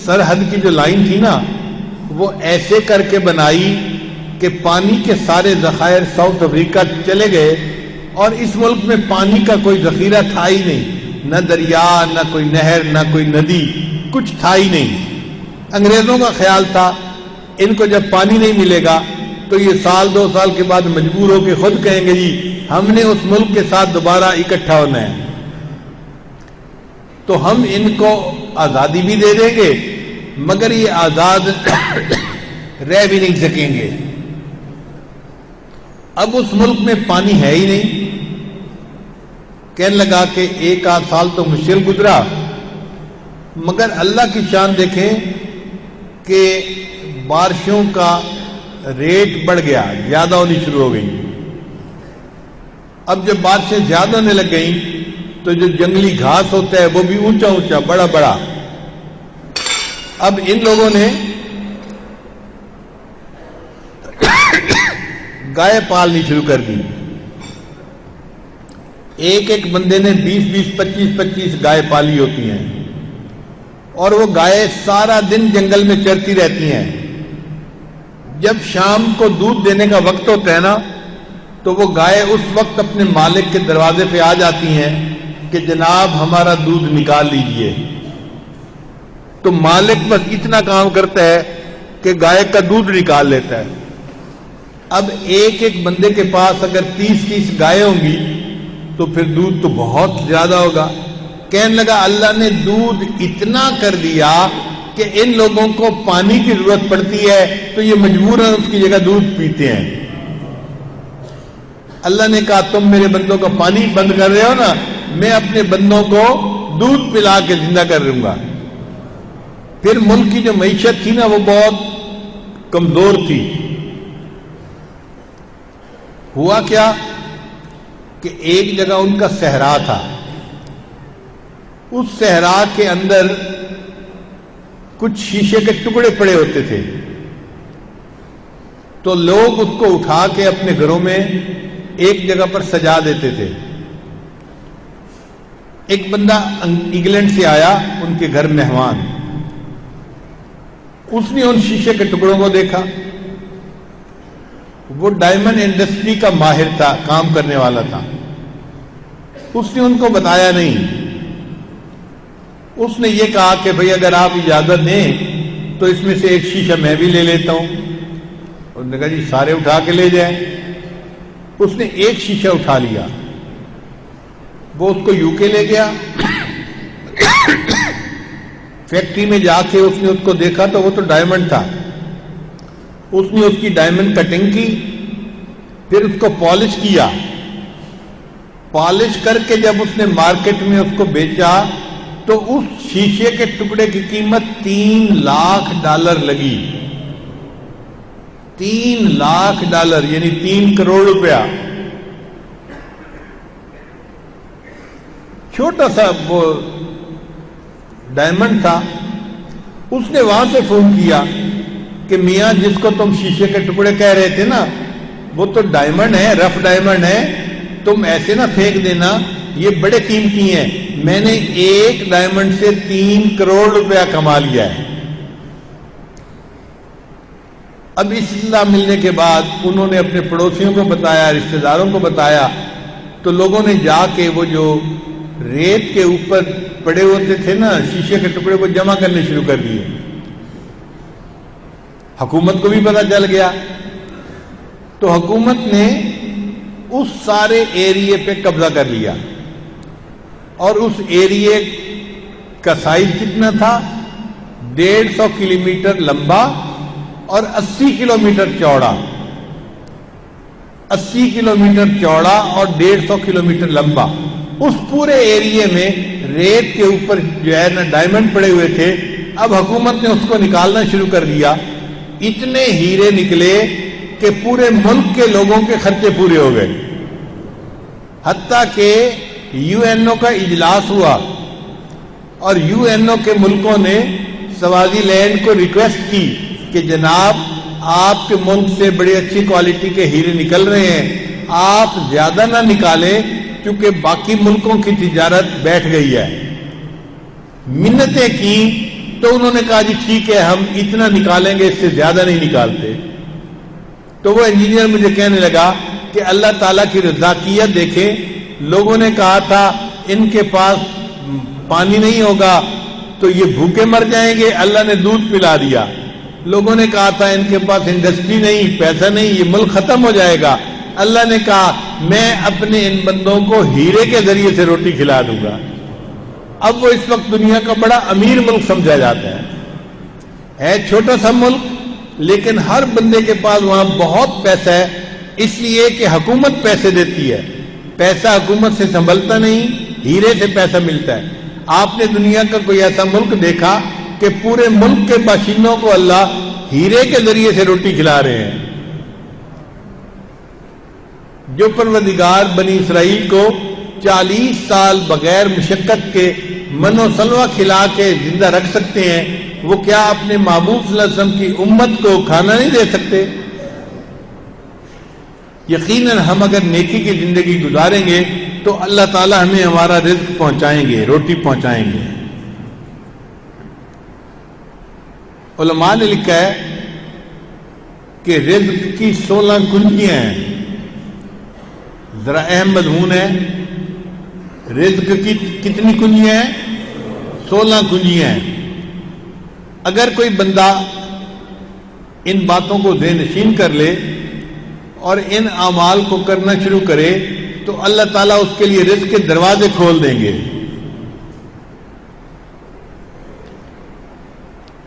سرحد کی جو لائن تھی نا وہ ایسے کر کے بنائی کہ پانی کے سارے ذخائر ساؤتھ افریقہ چلے گئے، اور اس ملک میں پانی کا کوئی ذخیرہ تھا ہی نہیں، نہ دریا، نہ کوئی نہر، نہ کوئی ندی، کچھ تھا ہی نہیں۔ انگریزوں کا خیال تھا ان کو جب پانی نہیں ملے گا تو یہ سال 2 سال کے بعد مجبور ہو کے خود کہیں گے جی ہم نے اس ملک کے ساتھ دوبارہ اکٹھا ہونا ہے، تو ہم ان کو آزادی بھی دے دیں گے مگر یہ آزاد رہ بھی نہیں سکیں گے۔ اب اس ملک میں پانی ہے ہی نہیں، کہنے لگا کہ 1 آدھ سال تو مشکل گزرا، مگر اللہ کی شان دیکھیں کہ بارشوں کا ریٹ بڑھ گیا، زیادہ ہونی شروع ہو گئی۔ اب جب بارشیں زیادہ ہونے لگ گئیں تو جو جنگلی گھاس ہوتا ہے وہ بھی اونچا اونچا بڑا بڑا۔ اب ان لوگوں نے گائے پالنی شروع کر دی، ایک ایک بندے نے 20 25 گائے پالی ہوتی ہیں، اور وہ گائے سارا دن جنگل میں چرتی رہتی ہیں۔ جب شام کو دودھ دینے کا وقت ہوتا ہے نا تو وہ گائے اس وقت اپنے مالک کے دروازے پہ آ جاتی ہیں کہ جناب ہمارا دودھ نکال لیجئے۔ تو مالک بس اتنا کام کرتا ہے کہ گائے کا دودھ نکال لیتا ہے۔ اب ایک ایک بندے کے پاس اگر 30 گائے ہوں گی تو پھر دودھ تو بہت زیادہ ہوگا۔ کہنے لگا اللہ نے دودھ اتنا کر دیا کہ ان لوگوں کو پانی کی ضرورت پڑتی ہے تو یہ مجبوراً اس کی جگہ دودھ پیتے ہیں۔ اللہ نے کہا تم میرے بندوں کا پانی بند کر رہے ہو نا، میں اپنے بندوں کو دودھ پلا کے زندہ کر دوں گا۔ پھر ملک کی جو معیشت تھی نا وہ بہت کمزور تھی۔ ہوا کیا کہ ایک جگہ ان کا صحرا تھا، اس صحرا کے اندر کچھ شیشے کے ٹکڑے پڑے ہوتے تھے، تو لوگ اس کو اٹھا کے اپنے گھروں میں ایک جگہ پر سجا دیتے تھے۔ ایک بندہ انگلینڈ سے آیا ان کے گھر مہمان، اس نے ان شیشے کے ٹکڑوں کو دیکھا، وہ ڈائمنڈ انڈسٹری کا ماہر تھا، کام کرنے والا تھا، اس نے ان کو بتایا نہیں۔ اس نے یہ کہا کہ بھئی اگر آپ اجازت دیں تو اس میں سے ایک شیشہ میں بھی لے لیتا ہوں۔ انہوں نے کہا جی سارے اٹھا کے لے جائیں۔ اس نے ایک شیشہ اٹھا لیا، وہ اس کو یو کے لے گیا، فیکٹری میں جا کے اس نے اس کو دیکھا تو وہ تو ڈائمنڈ تھا، اس نے اس کی ڈائمنڈ کٹنگ کی، پھر اس کو پالش کیا، پالش کر کے جب اس نے مارکیٹ میں اس کو بیچا تو اس شیشے کے ٹکڑے کی قیمت $3 لاکھ لگی. $3 لاکھ یعنی 3 کروڑ روپیہ. چھوٹا سا وہ ڈائمنڈ تھا. اس نے وہاں سے فون کیا کہ میاں جس کو تم شیشے کے ٹکڑے کہہ رہے تھے نا وہ تو ڈائمنڈ ہے, رف ڈائمنڈ ہے, تم ایسے نہ پھینک دینا, یہ بڑے قیمتی ہیں. میں نے ایک ڈائمنڈ سے 3 کروڑ روپیہ کما لیا ہے. اب اس اطلاع ملنے کے بعد انہوں نے اپنے پڑوسیوں کو بتایا, رشتہ داروں کو بتایا, تو لوگوں نے جا کے وہ جو ریت کے اوپر پڑے ہوتے تھے نا شیشے کے ٹکڑے وہ جمع کرنے شروع کر دیے. حکومت کو بھی پتہ چل گیا تو حکومت نے اس سارے ایریے پہ قبضہ کر لیا. اور اس ایریے کا سائز کتنا تھا؟ 150 کلومیٹر لمبا اور 80 کلومیٹر چوڑا. 80 کلومیٹر چوڑا اور 150 کلومیٹر لمبا. اس پورے ایریے میں ریت کے اوپر جو ہے نا ڈائمنڈ پڑے ہوئے تھے. اب حکومت نے اس کو نکالنا شروع کر دیا. اتنے ہیرے نکلے کہ پورے ملک کے لوگوں کے خرچے پورے ہو گئے. حتیٰ کہ UN کا اجلاس ہوا اور UN کے ملکوں نے سوازی لینڈ کو ریکویسٹ کی کہ جناب آپ کے ملک سے بڑی اچھی کوالٹی کے ہیرے نکل رہے ہیں, آپ زیادہ نہ نکالیں کیونکہ باقی ملکوں کی تجارت بیٹھ گئی ہے. منتیں کی تو انہوں نے کہا جی ٹھیک ہے ہم اتنا نکالیں گے, اس سے زیادہ نہیں نکالتے. تو وہ انجینئر مجھے کہنے لگا کہ اللہ تعالیٰ کی رضاکیت دیکھیں, لوگوں نے کہا تھا ان کے پاس پانی نہیں ہوگا تو یہ بھوکے مر جائیں گے, اللہ نے دودھ پلا دیا. لوگوں نے کہا تھا ان کے پاس انڈسٹری نہیں, پیسہ نہیں, یہ ملک ختم ہو جائے گا, اللہ نے کہا میں اپنے ان بندوں کو ہیرے کے ذریعے سے روٹی کھلا دوں گا. اب وہ اس وقت دنیا کا بڑا امیر ملک سمجھا جاتا ہے چھوٹا سا ملک, لیکن ہر بندے کے پاس وہاں بہت پیسہ ہے, اس لیے کہ حکومت پیسے دیتی ہے. پیسہ حکومت سے سنبھلتا نہیں, ہیرے سے پیسہ ملتا ہے. آپ نے دنیا کا کوئی ایسا ملک دیکھا کہ پورے ملک کے باشندوں کو اللہ ہیرے کے ذریعے سے روٹی کھلا رہے ہیں؟ جو پروردگار بنی اسرائیل کو 40 سال بغیر مشقت کے من و سلوہ کھلا کے زندہ رکھ سکتے ہیں, وہ کیا اپنے محبوب صلی اللہ علیہ وسلم کی امت کو کھانا نہیں دے سکتے؟ یقیناً ہم اگر نیکی کی زندگی گزاریں گے تو اللہ تعالی ہمیں ہمارا رزق پہنچائیں گے, روٹی پہنچائیں گے. علماء نے لکھا ہے کہ رزق کی 16 کنجیاں ہیں. ذرا اہم مضمون ہے. رزق کی کتنی کنجیاں ہیں؟ 16 کنجیاں ہیں. اگر کوئی بندہ ان باتوں کو ذہن نشین کر لے اور ان اعمال کو کرنا شروع کرے تو اللہ تعالیٰ اس کے لیے رزق کے دروازے کھول دیں گے.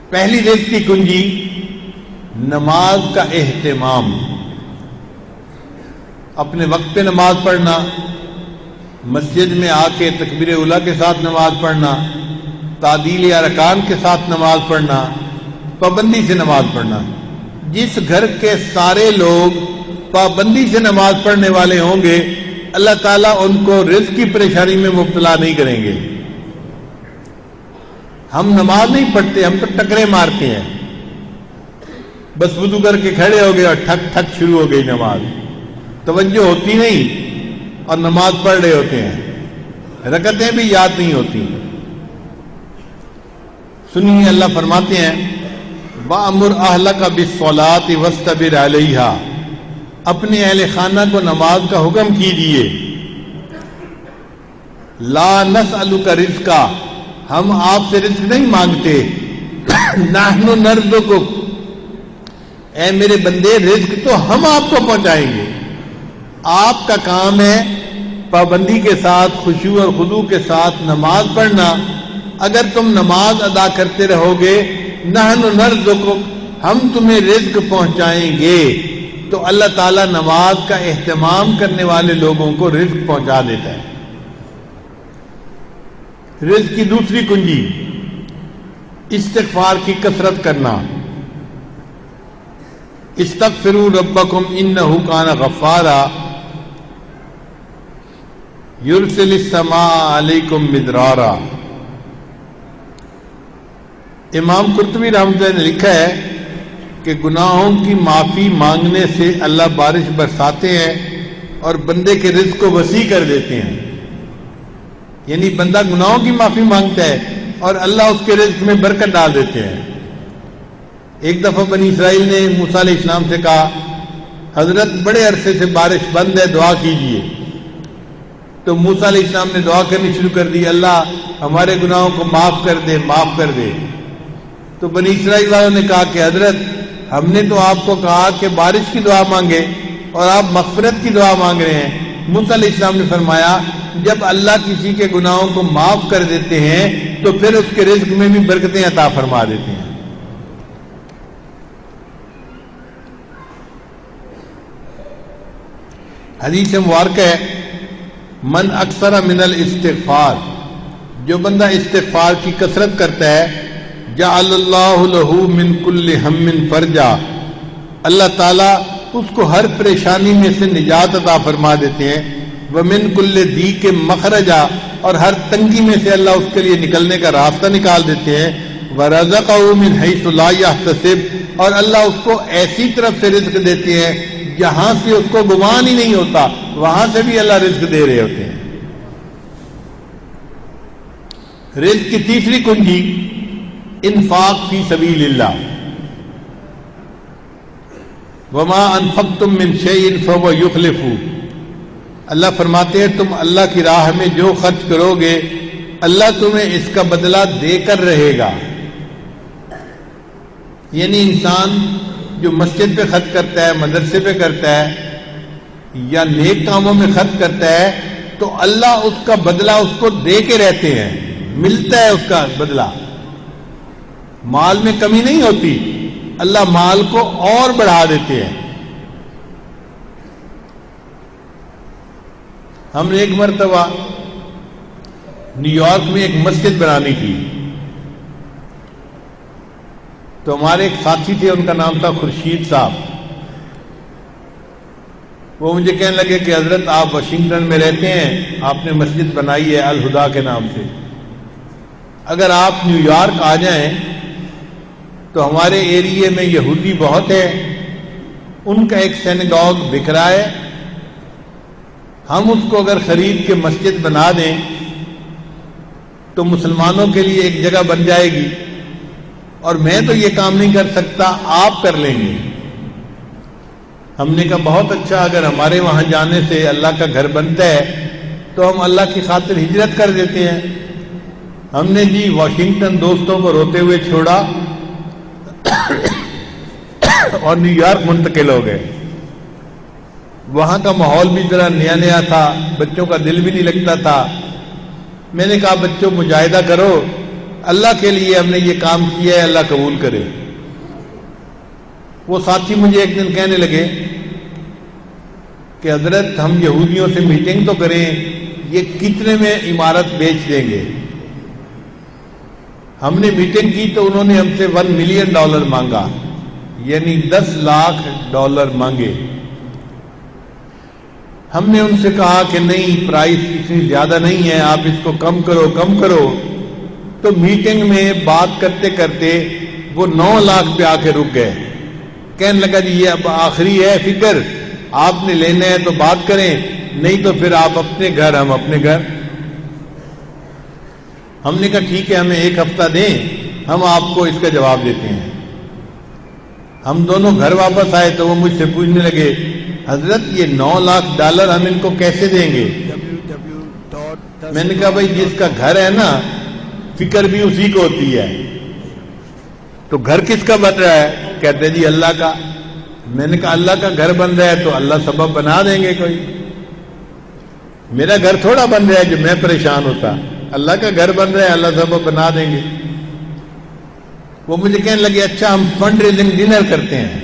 پہلی رزق کی کنجی نماز کا اہتمام. اپنے وقت پہ نماز پڑھنا, مسجد میں آ کے تکبیر اولیٰ کے ساتھ نماز پڑھنا, تعدیل ارکان کے ساتھ نماز پڑھنا, پابندی سے نماز پڑھنا. جس گھر کے سارے لوگ پابندی سے نماز پڑھنے والے ہوں گے اللہ تعالیٰ ان کو رزق کی پریشانی میں مبتلا نہیں کریں گے. ہم نماز نہیں پڑھتے, ہم تو ٹکرے مارتے ہیں. بس وضو کر کے کھڑے ہو گئے اور ٹھک ٹھک شروع ہو گئی نماز, توجہ ہوتی نہیں اور نماز پڑھ رہے ہوتے ہیں, رکعتیں بھی یاد نہیں ہوتی. سنیے اللہ فرماتے ہیں وَأَمُرْ أَهْلَكَ بِالصَّلَاةِ وَاسْتَبِرْ عَلَيْهَا, اپنے اہل خانہ کو نماز کا حکم کیجیے. لا نسألک رزقا, ہم آپ سے رزق نہیں مانگتے. نحن نرزقک, اے میرے بندے رزق تو ہم آپ کو پہنچائیں گے. آپ کا کام ہے پابندی کے ساتھ خشوع اور خضوع کے ساتھ نماز پڑھنا. اگر تم نماز ادا کرتے رہو گے نحن نرزقک, ہم تمہیں رزق پہنچائیں گے. تو اللہ تعالیٰ نماز کا اہتمام کرنے والے لوگوں کو رزق پہنچا دیتا ہے. رزق کی دوسری کنجی استغفار کی کثرت کرنا. استغفروا ربکم انہ کان غفارا یرسل السماء علیکم مدرارا. امام قرطبی رحمۃ اللہ نے لکھا ہے کہ گناہوں کی معافی مانگنے سے اللہ بارش برساتے ہیں اور بندے کے رزق کو وسیع کر دیتے ہیں. یعنی بندہ گناہوں کی معافی مانگتا ہے اور اللہ اس کے رزق میں برکت ڈال دیتے ہیں. ایک دفعہ بنی اسرائیل نے موسیٰ علیہ السلام سے کہا حضرت بڑے عرصے سے بارش بند ہے, دعا کیجیے. تو موسیٰ علیہ السلام نے دعا کرنی شروع کر دی, اللہ ہمارے گناہوں کو معاف کر دے, معاف کر دے. تو بنی اسرائیل والوں نے کہا کہ حضرت ہم نے تو آپ کو کہا کہ بارش کی دعا مانگے اور آپ مغفرت کی دعا مانگ رہے ہیں. موسیٰ علیہ السلام نے فرمایا جب اللہ کسی کے گناہوں کو معاف کر دیتے ہیں تو پھر اس کے رزق میں بھی برکتیں عطا فرما دیتے ہیں. حدیث مبارک ہے من اکثر من الاستغفار, جو بندہ استغفار کی کثرت کرتا ہے جعل اللہ لہ من کل ہم فرجا, اللہ تعالیٰ اس کو ہر پریشانی میں سے نجات عطا فرما دیتے ہیں. ومن کل ضیق مخرجا, اور ہر تنگی میں سے اللہ اس کے لیے نکلنے کا راستہ نکال دیتے ہیں. ورزقہ من حیث لا یحتسب, اور اللہ اس کو ایسی طرف سے رزق دیتے ہیں جہاں سے اس کو گمان ہی نہیں ہوتا, وہاں سے بھی اللہ رزق دے رہے ہوتے ہیں. رزق کی تیسری کنجی انفاق فی سبیل اللہ. وما انفقتم من شیء فهو یخلفہ, اللہ فرماتے ہیں تم اللہ کی راہ میں جو خرچ کرو گے اللہ تمہیں اس کا بدلہ دے کر رہے گا. یعنی انسان جو مسجد پہ خرچ کرتا ہے, مدرسے پہ کرتا ہے یا نیک کاموں میں خرچ کرتا ہے تو اللہ اس کا بدلہ اس کو دے کے رہتے ہیں, ملتا ہے اس کا بدلہ. مال میں کمی نہیں ہوتی, اللہ مال کو اور بڑھا دیتے ہیں. ہم نے ایک مرتبہ نیو یارک میں ایک مسجد بنانی تھی, تو ہمارے ایک ساتھی تھے, ان کا نام تھا خورشید صاحب. وہ مجھے کہنے لگے کہ حضرت آپ واشنگٹن میں رہتے ہیں, آپ نے مسجد بنائی ہے الہدا کے نام سے, اگر آپ نیو یارک آ جائیں تو ہمارے ایریے میں یہودی بہت ہے, ان کا ایک سینگاگ بک رہا ہے, ہم اس کو اگر خرید کے مسجد بنا دیں تو مسلمانوں کے لیے ایک جگہ بن جائے گی, اور میں تو یہ کام نہیں کر سکتا, آپ کر لیں گے. ہم نے کہا بہت اچھا, اگر ہمارے وہاں جانے سے اللہ کا گھر بنتا ہے تو ہم اللہ کی خاطر ہجرت کر دیتے ہیں. ہم نے جی واشنگٹن دوستوں کو روتے ہوئے چھوڑا اور نیو یارک منتقل ہو گئے. وہاں کا ماحول بھی ذرا نیا نیا تھا, بچوں کا دل بھی نہیں لگتا تھا. میں نے کہا بچوں مجاہدہ کرو, اللہ کے لیے ہم نے یہ کام کیا ہے, اللہ قبول کرے. وہ ساتھی مجھے ایک دن کہنے لگے کہ حضرت ہم یہودیوں سے میٹنگ تو کریں, یہ کتنے میں عمارت بیچ دیں گے. ہم نے میٹنگ کی تو انہوں نے ہم سے $1 ملین مانگا, یعنی $10 لاکھ مانگے. ہم نے ان سے کہا کہ نہیں, پرائس اتنی زیادہ نہیں ہے, آپ اس کو کم کرو کم کرو. تو میٹنگ میں بات کرتے کرتے وہ 9 لاکھ پہ آ کے رک گئے. کہنے لگا جی یہ اب آخری ہے فکر, آپ نے لینا ہے تو بات کریں, نہیں تو پھر آپ اپنے گھر, ہم اپنے گھر. ہم نے کہا ٹھیک ہے, ہمیں 1 ہفتہ دیں, ہم آپ کو اس کا جواب دیتے ہیں. ہم دونوں گھر واپس آئے تو وہ مجھ سے پوچھنے لگے حضرت یہ $9 لاکھ ہم ان کو کیسے دیں گے. میں نے کہا بھائی جس کا گھر ہے نا فکر بھی اسی کو ہوتی ہے, تو گھر کس کا بن رہا ہے؟ کہتے جی اللہ کا. میں نے کہا اللہ کا گھر بن رہا ہے تو اللہ سبب بنا دیں گے کوئی. میرا گھر تھوڑا بن رہا ہے جو میں پریشان ہوتا, اللہ کا گھر بن رہا ہے, اللہ سبب بنا دیں گے. وہ مجھے کہنے لگے اچھا ہم فنڈ ریزنگ ڈنر کرتے ہیں.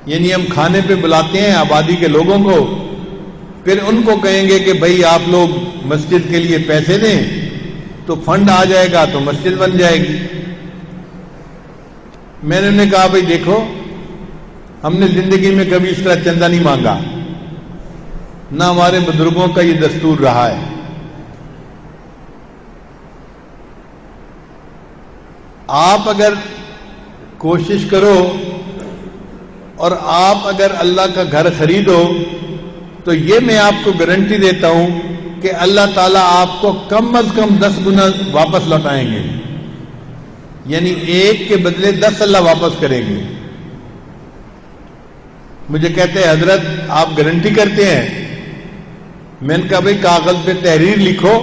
یعنی ہم کھانے پہ بلاتے ہیں آبادی کے لوگوں کو، پھر ان کو کہیں گے کہ بھائی آپ لوگ مسجد کے لیے پیسے دیں تو فنڈ آ جائے گا تو مسجد بن جائے گی۔ میں نے انہیں کہا بھائی دیکھو، ہم نے زندگی میں کبھی اس طرح چندہ نہیں مانگا، نہ ہمارے بزرگوں کا یہ دستور رہا ہے۔ آپ اگر کوشش کرو اور آپ اگر اللہ کا گھر خریدو تو یہ میں آپ کو گارنٹی دیتا ہوں کہ اللہ تعالیٰ آپ کو کم از کم 10 گنا واپس لوٹائیں گے، یعنی ایک کے بدلے 10 اللہ واپس کریں گے۔ مجھے کہتے ہیں حضرت آپ گارنٹی کرتے ہیں؟ میں نے کہا بھائی کاغذ پہ تحریر لکھو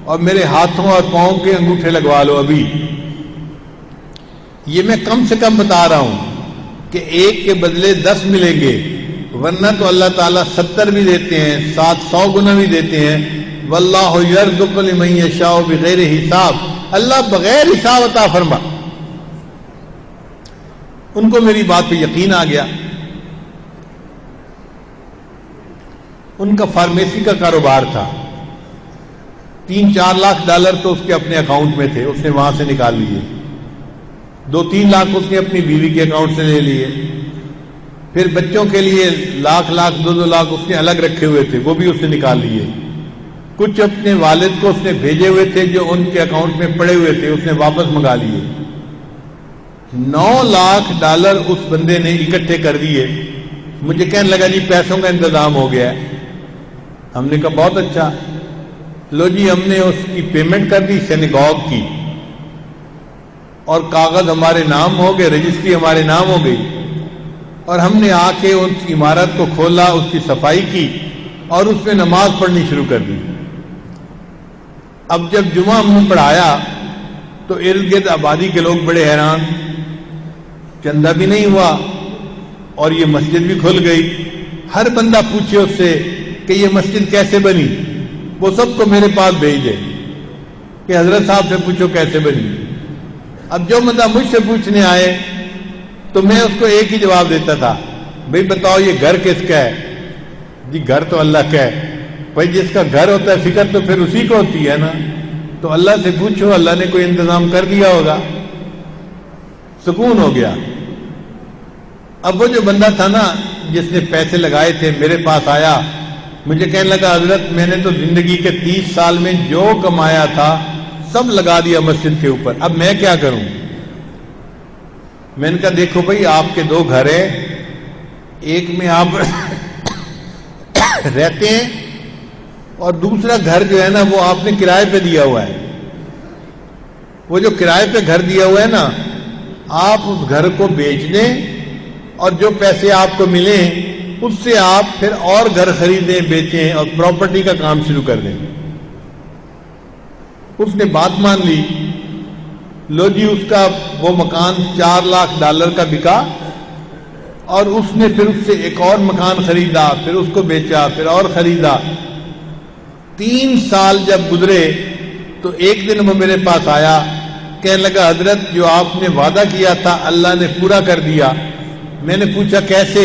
اور میرے ہاتھوں اور پاؤں کے انگوٹھے لگوا لو ابھی۔ یہ میں کم سے کم بتا رہا ہوں کہ ایک کے بدلے 10 ملیں گے، ورنہ تو اللہ تعالیٰ 70 بھی دیتے ہیں، 700 گنا بھی دیتے ہیں۔ واللہ یرزق لمن یشاء بغیر حساب، اللہ بغیر حساب عطا فرما۔ ان کو میری بات پہ یقین آ گیا۔ ان کا فارمیسی کا کاروبار تھا، 3-4 لاکھ ڈالر تو اس کے اپنے اکاؤنٹ میں تھے، اس نے وہاں سے نکال لیے۔ 2-3 لاکھ اس نے اپنی بیوی کے اکاؤنٹ سے لے لیے۔ پھر بچوں کے لیے لاکھ 2-2 لاکھ اس نے الگ رکھے ہوئے تھے، وہ بھی اس نے نکال لیے۔ کچھ اپنے والد کو اس نے بھیجے ہوئے تھے جو ان کے اکاؤنٹ میں پڑے ہوئے تھے، اس نے واپس منگا لیے۔ 9 لاکھ ڈالر اس بندے نے اکٹھے کر دیے۔ مجھے کہنے لگا جی پیسوں کا انتظام ہو گیا ہے۔ ہم نے کہا بہت اچھا، لو جی ہم نے اس کی پیمنٹ کر دی سینیگاگ کی، اور کاغذ ہمارے نام ہو گئے، رجسٹری ہمارے نام ہو گئی، اور ہم نے آ کے اس عمارت کو کھولا، اس کی صفائی کی اور اس میں نماز پڑھنی شروع کر دی۔ اب جب جمعہ ہم نے پڑھایا تو ارد گرد آبادی کے لوگ بڑے حیران، چندہ بھی نہیں ہوا اور یہ مسجد بھی کھل گئی۔ ہر بندہ پوچھے اس سے کہ یہ مسجد کیسے بنی، وہ سب کو میرے پاس بھیج دے کہ حضرت صاحب سے پوچھو کیسے بنی۔ اب جو بندہ مجھ سے پوچھنے آئے تو میں اس کو ایک ہی جواب دیتا تھا، بھئی بتاؤ یہ گھر کس کا ہے؟ جی گھر تو اللہ کا ہے۔ بھائی جس کا گھر ہوتا ہے فکر تو پھر اسی کو ہوتی ہے نا، تو اللہ سے پوچھو، اللہ نے کوئی انتظام کر دیا ہوگا۔ سکون ہو گیا۔ اب وہ جو بندہ تھا نا جس نے پیسے لگائے تھے میرے پاس آیا، مجھے کہنے لگا حضرت میں نے تو زندگی کے 30 سال میں جو کمایا تھا سب لگا دیا مسجد کے اوپر، اب میں کیا کروں؟ میں نے کہا دیکھو بھائی آپ کے 2 گھر ہیں، ایک میں آپ رہتے ہیں اور دوسرا گھر جو ہے نا وہ آپ نے کرائے پہ دیا ہوا ہے۔ وہ جو کرائے پہ گھر دیا ہوا ہے نا، آپ اس گھر کو بیچ دیں اور جو پیسے آپ کو ملیں اس سے آپ پھر اور گھر خریدیں، بیچیں اور پراپرٹی کا کام شروع کر دیں۔ اس نے بات مان لی۔ لو جی اس کا وہ مکان 4 لاکھ ڈالر کا بکا، اور اس نے پھر اس سے ایک اور مکان خریدا، پھر اس کو بیچا، پھر اور خریدا۔ 3 سال جب گزرے تو ایک دن وہ میرے پاس آیا، کہنے لگا حضرت جو آپ نے وعدہ کیا تھا اللہ نے پورا کر دیا۔ میں نے پوچھا کیسے؟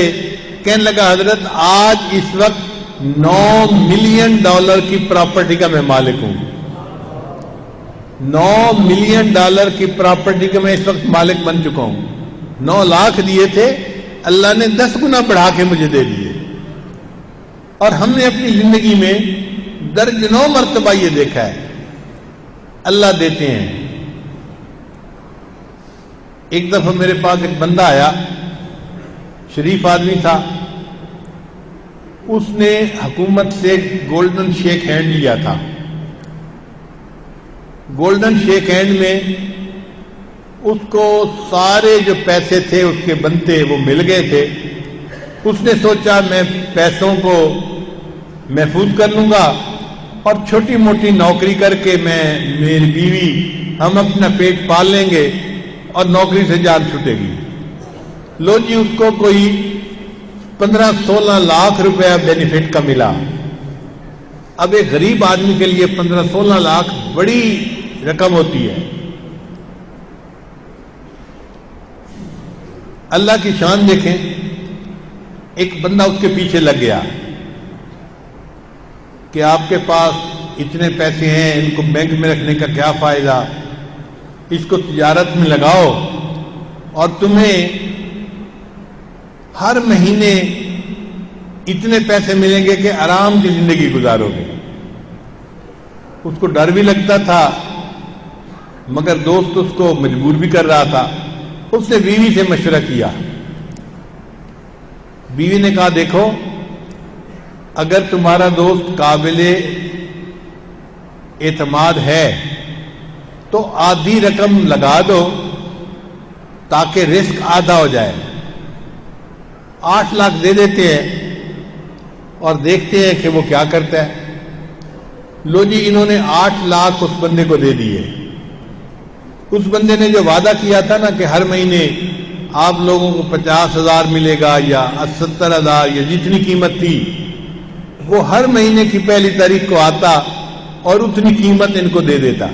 کہنے لگا حضرت آج اس وقت 9 ملین ڈالر کی پراپرٹی کا میں مالک ہوں۔ 9 ملین ڈالر کی پراپرٹی کا میں اس وقت مالک بن چکا ہوں۔ 9 لاکھ دیے تھے، اللہ نے 10 گنا بڑھا کے مجھے دے دیے۔ اور ہم نے اپنی زندگی میں درجنوں مرتبہ یہ دیکھا ہے، اللہ دیتے ہیں۔ ایک دفعہ میرے پاس ایک بندہ آیا، شریف آدمی تھا، اس نے حکومت سے گولڈن شیک ہینڈ لیا تھا۔ گولڈن شیک ہینڈ میں اس کو سارے جو پیسے تھے اس کے بنتے وہ مل گئے تھے۔ اس نے سوچا میں پیسوں کو محفوظ کر لوں گا اور چھوٹی موٹی نوکری کر کے میں، میری بیوی، ہم اپنا پیٹ پال لیں گے اور نوکری سے جان چھوٹے گی۔ لو جی اس کو کوئی 15-16 لاکھ روپیہ بینیفٹ کا ملا۔ اب ایک غریب آدمی کے لیے 15-16 لاکھ بڑی رقم ہوتی ہے۔ اللہ کی شان دیکھیں، ایک بندہ اس کے پیچھے لگ گیا کہ آپ کے پاس اتنے پیسے ہیں، ان کو بینک میں رکھنے کا کیا فائدہ، اس کو تجارت میں لگاؤ اور تمہیں ہر مہینے اتنے پیسے ملیں گے کہ آرام کی زندگی گزارو گے۔ اس کو ڈر بھی لگتا تھا مگر دوست اس کو مجبور بھی کر رہا تھا۔ اس نے بیوی سے مشورہ کیا، بیوی نے کہا دیکھو اگر تمہارا دوست قابل اعتماد ہے تو آدھی رقم لگا دو تاکہ رسک آدھا ہو جائے، 8 لاکھ دے دیتے ہیں اور دیکھتے ہیں کہ وہ کیا کرتا ہے۔ لو جی، انہوں نے 8 لاکھ اس بندے کو دے دیے۔ اس بندے نے جو وعدہ کیا تھا نا کہ ہر مہینے آپ لوگوں کو 50,000 ملے گا یا 70,000 یا جتنی قیمت تھی، وہ ہر مہینے کی پہلی تاریخ کو آتا اور اتنی قیمت ان کو دے دیتا۔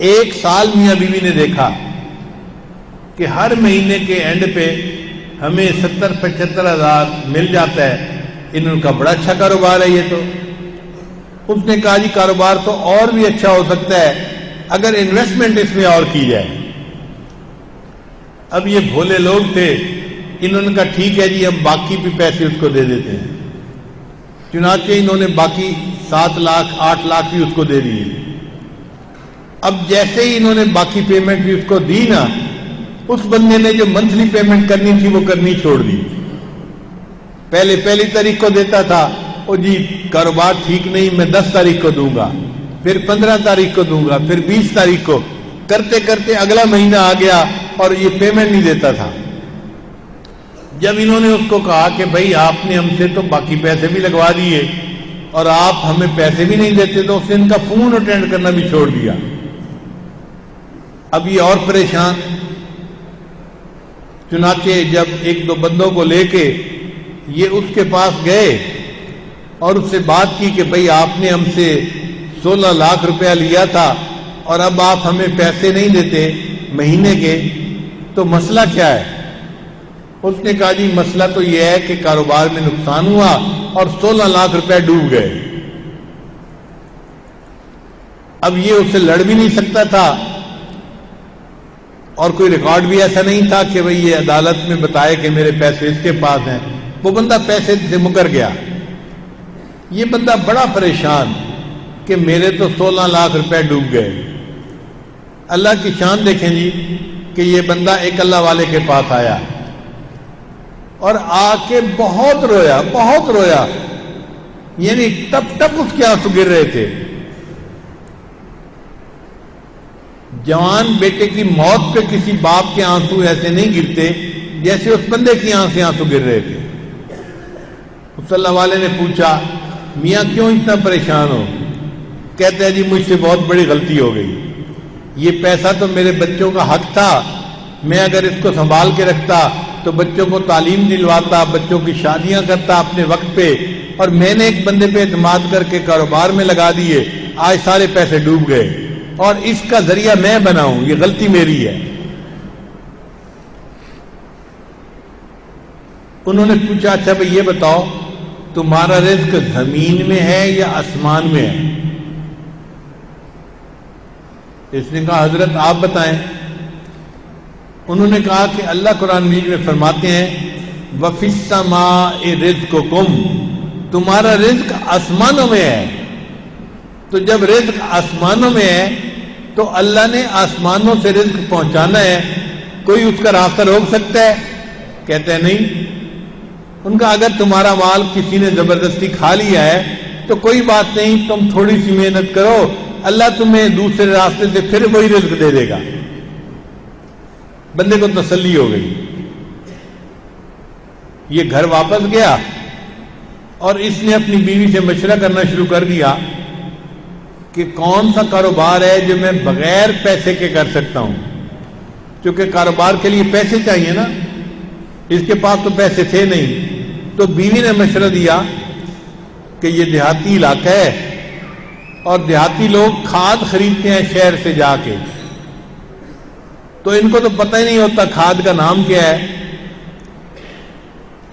1 سال میاں بیوی نے دیکھا کہ ہر مہینے کے اینڈ پہ ہمیں 70-75,000 مل جاتا ہے۔ ان کا بڑا اچھا کاروبار ہے یہ تو۔ اس نے کہا جی کاروبار تو اور بھی اچھا ہو سکتا ہے اگر انویسٹمنٹ اس میں اور کی جائے۔ اب یہ بھولے لوگ تھے، انہوں نے کہا ٹھیک ہے جی ہم باقی بھی پیسے اس کو دے دیتے ہیں۔ چنانچہ انہوں نے باقی 7 لاکھ 8 لاکھ بھی اس کو دے دیے۔ اب جیسے ہی انہوں نے باقی پیمنٹ بھی اس کو دی نا، اس بندے نے جو منتھلی پیمنٹ کرنی تھی وہ کرنی چھوڑ دی۔ پہلی تاریخ کو دیتا تھا، او جی کاروبار ٹھیک نہیں، میں 10 تاریخ کو دوں گا، پھر 15 تاریخ کو دوں گا، پھر 20 تاریخ کو، کرتے کرتے اگلا مہینہ آ گیا اور یہ پیمنٹ نہیں دیتا تھا۔ جب انہوں نے اس کو کہا کہ بھائی آپ نے ہم سے تو باقی پیسے بھی لگوا دیے اور آپ ہمیں پیسے بھی نہیں دیتے، تو اس نے ان کا فون اٹینڈ کرنا بھی چھوڑ دیا۔ اب یہ اور پریشان۔ چنانچہ جب 1-2 بندوں کو لے کے یہ اس کے پاس گئے اور اس سے بات کی کہ بھئی آپ نے ہم سے 16 لاکھ روپیہ لیا تھا اور اب آپ ہمیں پیسے نہیں دیتے مہینے کے، تو مسئلہ کیا ہے؟ اس نے کہا جی مسئلہ تو یہ ہے کہ کاروبار میں نقصان ہوا اور 16 لاکھ روپے ڈوب گئے۔ اب یہ اس سے لڑ بھی نہیں سکتا تھا اور کوئی ریکارڈ بھی ایسا نہیں تھا کہ بھئی یہ عدالت میں بتائے کہ میرے پیسے اس کے پاس ہیں۔ وہ بندہ پیسے سے مکر گیا۔ یہ بندہ بڑا پریشان کہ میرے تو 16 لاکھ روپے ڈوب گئے۔ اللہ کی شان دیکھیں جی کہ یہ بندہ ایک اللہ والے کے پاس آیا اور آ کے بہت رویا، یعنی ٹپ ٹپ اس کے آنسو گر رہے تھے۔ جوان بیٹے کی موت پہ کسی باپ کے آنسو ایسے نہیں گرتے جیسے اس بندے کی آنکھ سے آنسو گر رہے تھے۔ اس اللہ والے نے پوچھا میاں کیوں اتنا پریشان ہو؟ کہتے ہیں جی مجھ سے بہت بڑی غلطی ہو گئی، یہ پیسہ تو میرے بچوں کا حق تھا، میں اگر اس کو سنبھال کے رکھتا تو بچوں کو تعلیم دلواتا، بچوں کی شادیاں کرتا اپنے وقت پہ، اور میں نے ایک بندے پہ اعتماد کر کے کاروبار میں لگا دیے، آج سارے پیسے ڈوب گئے اور اس کا ذریعہ میں بنا ہوں، یہ غلطی میری ہے۔ انہوں نے پوچھا اچھا بھئی یہ بتاؤ تمہارا رزق زمین میں ہے یا آسمان میں ہے؟ اس نے کہا حضرت آپ بتائیں۔ انہوں نے کہا کہ اللہ قرآن مجید میں فرماتے ہیں وَفِي السَّمَاءِ رِزْقُكُمْ، تمہارا رزق آسمانوں میں ہے۔ تو جب رزق آسمانوں میں ہے تو اللہ نے آسمانوں سے رزق پہنچانا ہے، کوئی اس کا راستہ روک سکتا ہے؟ کہتے ہیں نہیں۔ ان کا اگر تمہارا مال کسی نے زبردستی کھا لیا ہے تو کوئی بات نہیں، تم تھوڑی سی محنت کرو، اللہ تمہیں دوسرے راستے سے پھر وہی رزق دے دے گا۔ بندے کو تسلی ہو گئی، یہ گھر واپس گیا اور اس نے اپنی بیوی سے مشورہ کرنا شروع کر دیا کہ کون سا کاروبار ہے جو میں بغیر پیسے کے کر سکتا ہوں، کیونکہ کاروبار کے لیے پیسے چاہیے نا، اس کے پاس تو پیسے تھے نہیں۔ تو بیوی نے مشورہ دیا کہ یہ دیہاتی علاقہ ہے اور دیہاتی لوگ کھاد خریدتے ہیں شہر سے جا کے، تو ان کو تو پتہ ہی نہیں ہوتا کھاد کا نام کیا ہے۔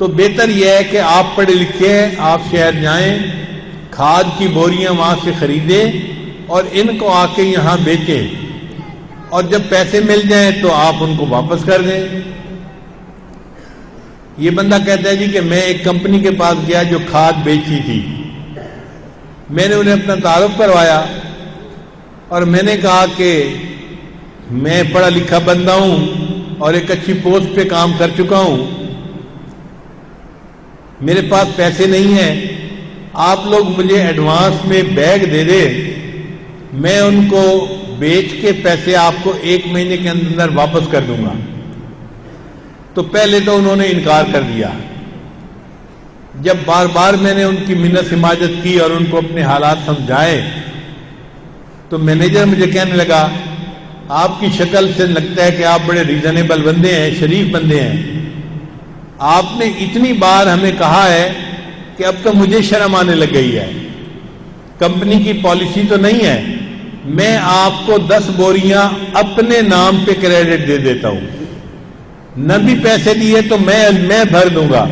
تو بہتر یہ ہے کہ آپ پڑھے لکھے ہیں، آپ شہر جائیں، کھاد کی بوریاں وہاں سے خریدیں اور ان کو آ کے یہاں بیچیں، اور جب پیسے مل جائیں تو آپ ان کو واپس کر دیں۔ یہ بندہ کہتا ہے جی کہ میں ایک کمپنی کے پاس گیا جو کھاد بیچتی تھی، میں نے انہیں اپنا تعارف کروایا اور میں نے کہا کہ میں پڑھا لکھا بندہ ہوں اور ایک اچھی پوسٹ پہ کام کر چکا ہوں، میرے پاس پیسے نہیں ہیں، آپ لوگ مجھے ایڈوانس میں بیگ دے دیں، میں ان کو بیچ کے پیسے آپ کو 1 مہینے کے اندر واپس کر دوں گا۔ تو پہلے تو انہوں نے انکار کر دیا۔ جب بار بار میں نے ان کی منت سماجت کی اور ان کو اپنے حالات سمجھائے تو مینیجر مجھے کہنے لگا آپ کی شکل سے لگتا ہے کہ آپ بڑے ریزنیبل بندے ہیں، شریف بندے ہیں، آپ نے اتنی بار ہمیں کہا ہے کہ اب تو مجھے شرم آنے لگ گئی ہے، کمپنی کی پالیسی تو نہیں ہے، میں آپ کو 10 بوریاں اپنے نام پہ کریڈٹ دے دیتا ہوں، نہ بھی پیسے دیے تو میں بھر دوں گا،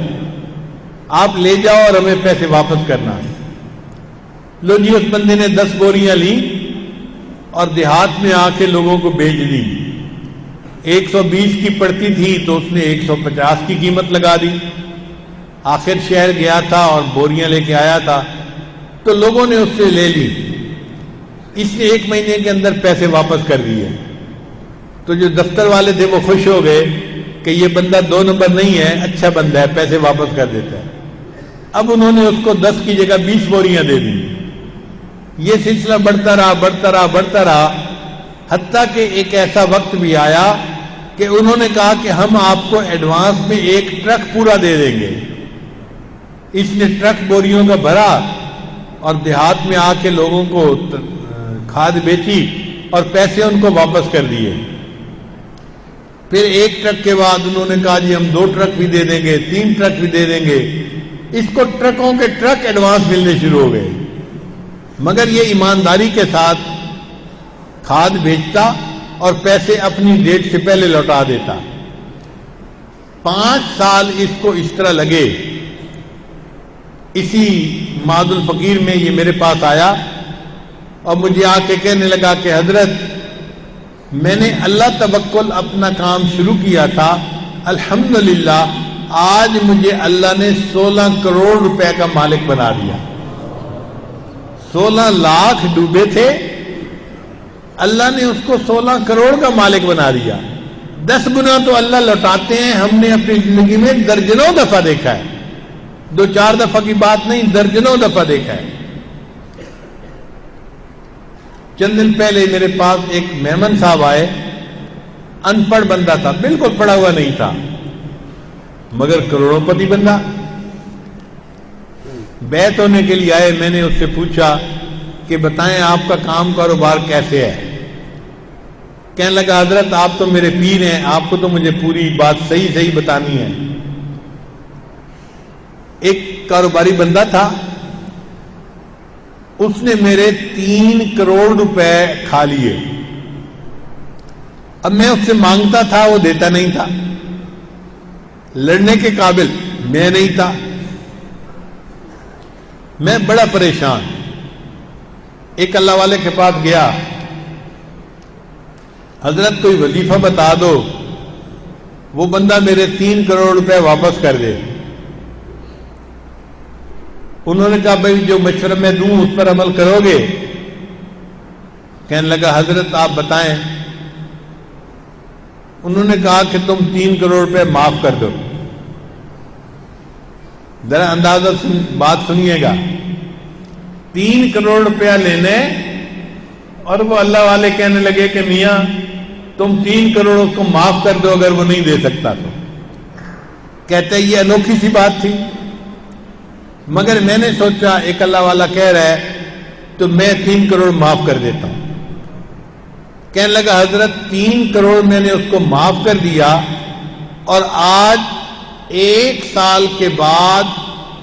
آپ لے جاؤ اور ہمیں پیسے واپس کرنا۔ لو جی، اس بندے نے 10 بوریاں لی اور دیہات میں آ کے لوگوں کو بیچ دی۔ 120 کی پڑتی تھی تو اس نے 150 کی قیمت لگا دی۔ آخر شہر گیا تھا اور بوریاں لے کے آیا تھا تو لوگوں نے اس سے لے لی، اس نے 1 مہینے کے اندر پیسے واپس کر دیے۔ تو جو دفتر والے تھے وہ خوش ہو گئے کہ یہ بندہ 2 نمبر نہیں ہے، اچھا بندہ ہے، پیسے واپس کر دیتا ہے۔ اب انہوں نے اس کو 10 کی جگہ 20 بوریاں دے دی۔ یہ سلسلہ بڑھتا رہا، حتیٰ کہ ایک ایسا وقت بھی آیا کہ انہوں نے کہا کہ ہم آپ کو ایڈوانس میں 1 ٹرک پورا دے دیں گے۔ اس نے ٹرک بوریوں کا بھرا اور دیہات میں آ کے لوگوں کو کھاد بیچی اور پیسے ان کو واپس کر دیے۔ پھر 1 ٹرک کے بعد انہوں نے کہا جی ہم 2 ٹرک بھی دے دیں گے، 3 ٹرک بھی دے دیں گے۔ اس کو ٹرکوں کے ٹرک ایڈوانس ملنے شروع ہو گئے، مگر یہ ایمانداری کے ساتھ کھاد بیچتا اور پیسے اپنی ڈیٹ سے پہلے لوٹا دیتا۔ 5 سال اس کو اس طرح لگے۔ اسی معاد الفقیر میں یہ میرے پاس آیا اور مجھے آ کے کہنے لگا کہ حضرت میں نے اللہ توکل اپنا کام شروع کیا تھا، الحمدللہ آج مجھے اللہ نے 16 کروڑ روپے کا مالک بنا دیا۔ 16 لاکھ ڈوبے تھے، اللہ نے اس کو 16 کروڑ کا مالک بنا دیا۔ 10 گنا تو اللہ لوٹاتے ہیں، ہم نے اپنی زندگی میں درجنوں دفعہ دیکھا ہے، 2-4 دفعہ کی بات نہیں، درجنوں دفعہ دیکھا ہے۔ چند دن پہلے میرے پاس ایک مہمان صاحب آئے، ان پڑھ بندہ تھا، بالکل پڑھا ہوا نہیں تھا مگر کروڑوں پتی بندہ۔ بیعت ہونے کے لیے آئے، میں نے اس سے پوچھا کہ بتائیں آپ کا کام کاروبار کیسے ہے؟ کہنے لگا حضرت آپ تو میرے پیر ہیں، آپ کو تو مجھے پوری بات صحیح بتانی ہے۔ ایک کاروباری بندہ تھا، اس نے میرے 3 کروڑ روپے کھا لیے۔ اب میں اس سے مانگتا تھا، وہ دیتا نہیں تھا، لڑنے کے قابل میں نہیں تھا، میں بڑا پریشان۔ ایک اللہ والے کے پاس گیا، حضرت کوئی وظیفہ بتا دو، وہ بندہ میرے 3 کروڑ روپے واپس کر دے۔ انہوں نے کہا بھائی جو مشورہ میں دوں اس پر عمل کرو گے؟ کہنے لگا حضرت آپ بتائیں۔ انہوں نے کہا کہ تم 3 کروڑ روپے معاف کر دو۔ ذرا اندازہ بات سنیے گا، 3 کروڑ روپیہ لینے اور وہ اللہ والے کہنے لگے کہ میاں تم 3 کروڑ اس کو معاف کر دو اگر وہ نہیں دے سکتا تو۔ کہتے یہ انوکھی سی بات تھی، مگر میں نے سوچا ایک اللہ والا کہہ رہا ہے تو میں 3 کروڑ معاف کر دیتا ہوں۔ کہنے لگا حضرت 3 کروڑ میں نے اس کو معاف کر دیا اور آج 1 سال کے بعد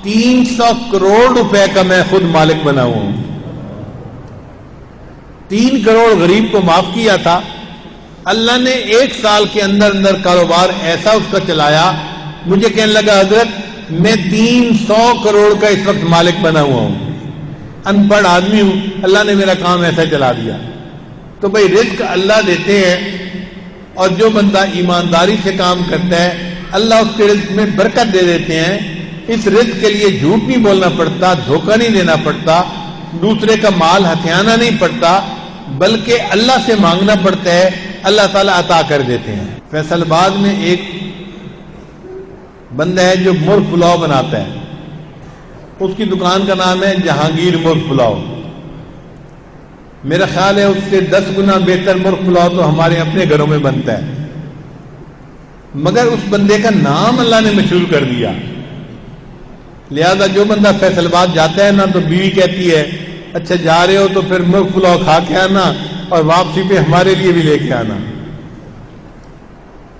300 کروڑ روپے کا میں خود مالک بنا ہوا ہوں۔ 3 کروڑ غریب کو معاف کیا تھا، اللہ نے 1 سال کے اندر کاروبار ایسا اس کا چلایا۔ مجھے کہنے لگا حضرت میں 300 کروڑ کا اس وقت مالک بنا ہوا ہوں، ان پڑھ آدمی ہوں، اللہ نے میرا کام ایسا چلا دیا. تو بھائی رزق اللہ دیتے ہیں، اور جو بندہ ایمانداری سے کام کرتا ہے اللہ اس کے رزق میں برکت دے دیتے ہیں. اس رزق کے لیے جھوٹ نہیں بولنا پڑتا، دھوکہ نہیں دینا پڑتا، دوسرے کا مال ہتھیانا نہیں پڑتا، بلکہ اللہ سے مانگنا پڑتا ہے، اللہ تعالیٰ عطا کر دیتے ہیں. فیصل آباد میں ایک بندہ ہے جو مرغ پلاؤ بناتا ہے، اس کی دکان کا نام ہے جہانگیر مرغ پلاؤ. میرا خیال ہے اس سے 10 گنا بہتر مرغ پلاؤ تو ہمارے اپنے گھروں میں بنتا ہے، مگر اس بندے کا نام اللہ نے مشہور کر دیا. لہذا جو بندہ فیصل آباد جاتا ہے نا تو بیوی کہتی ہے اچھا جا رہے ہو تو پھر مرغ پلاؤ کھا کے آنا اور واپسی پہ ہمارے لیے بھی لے کے آنا.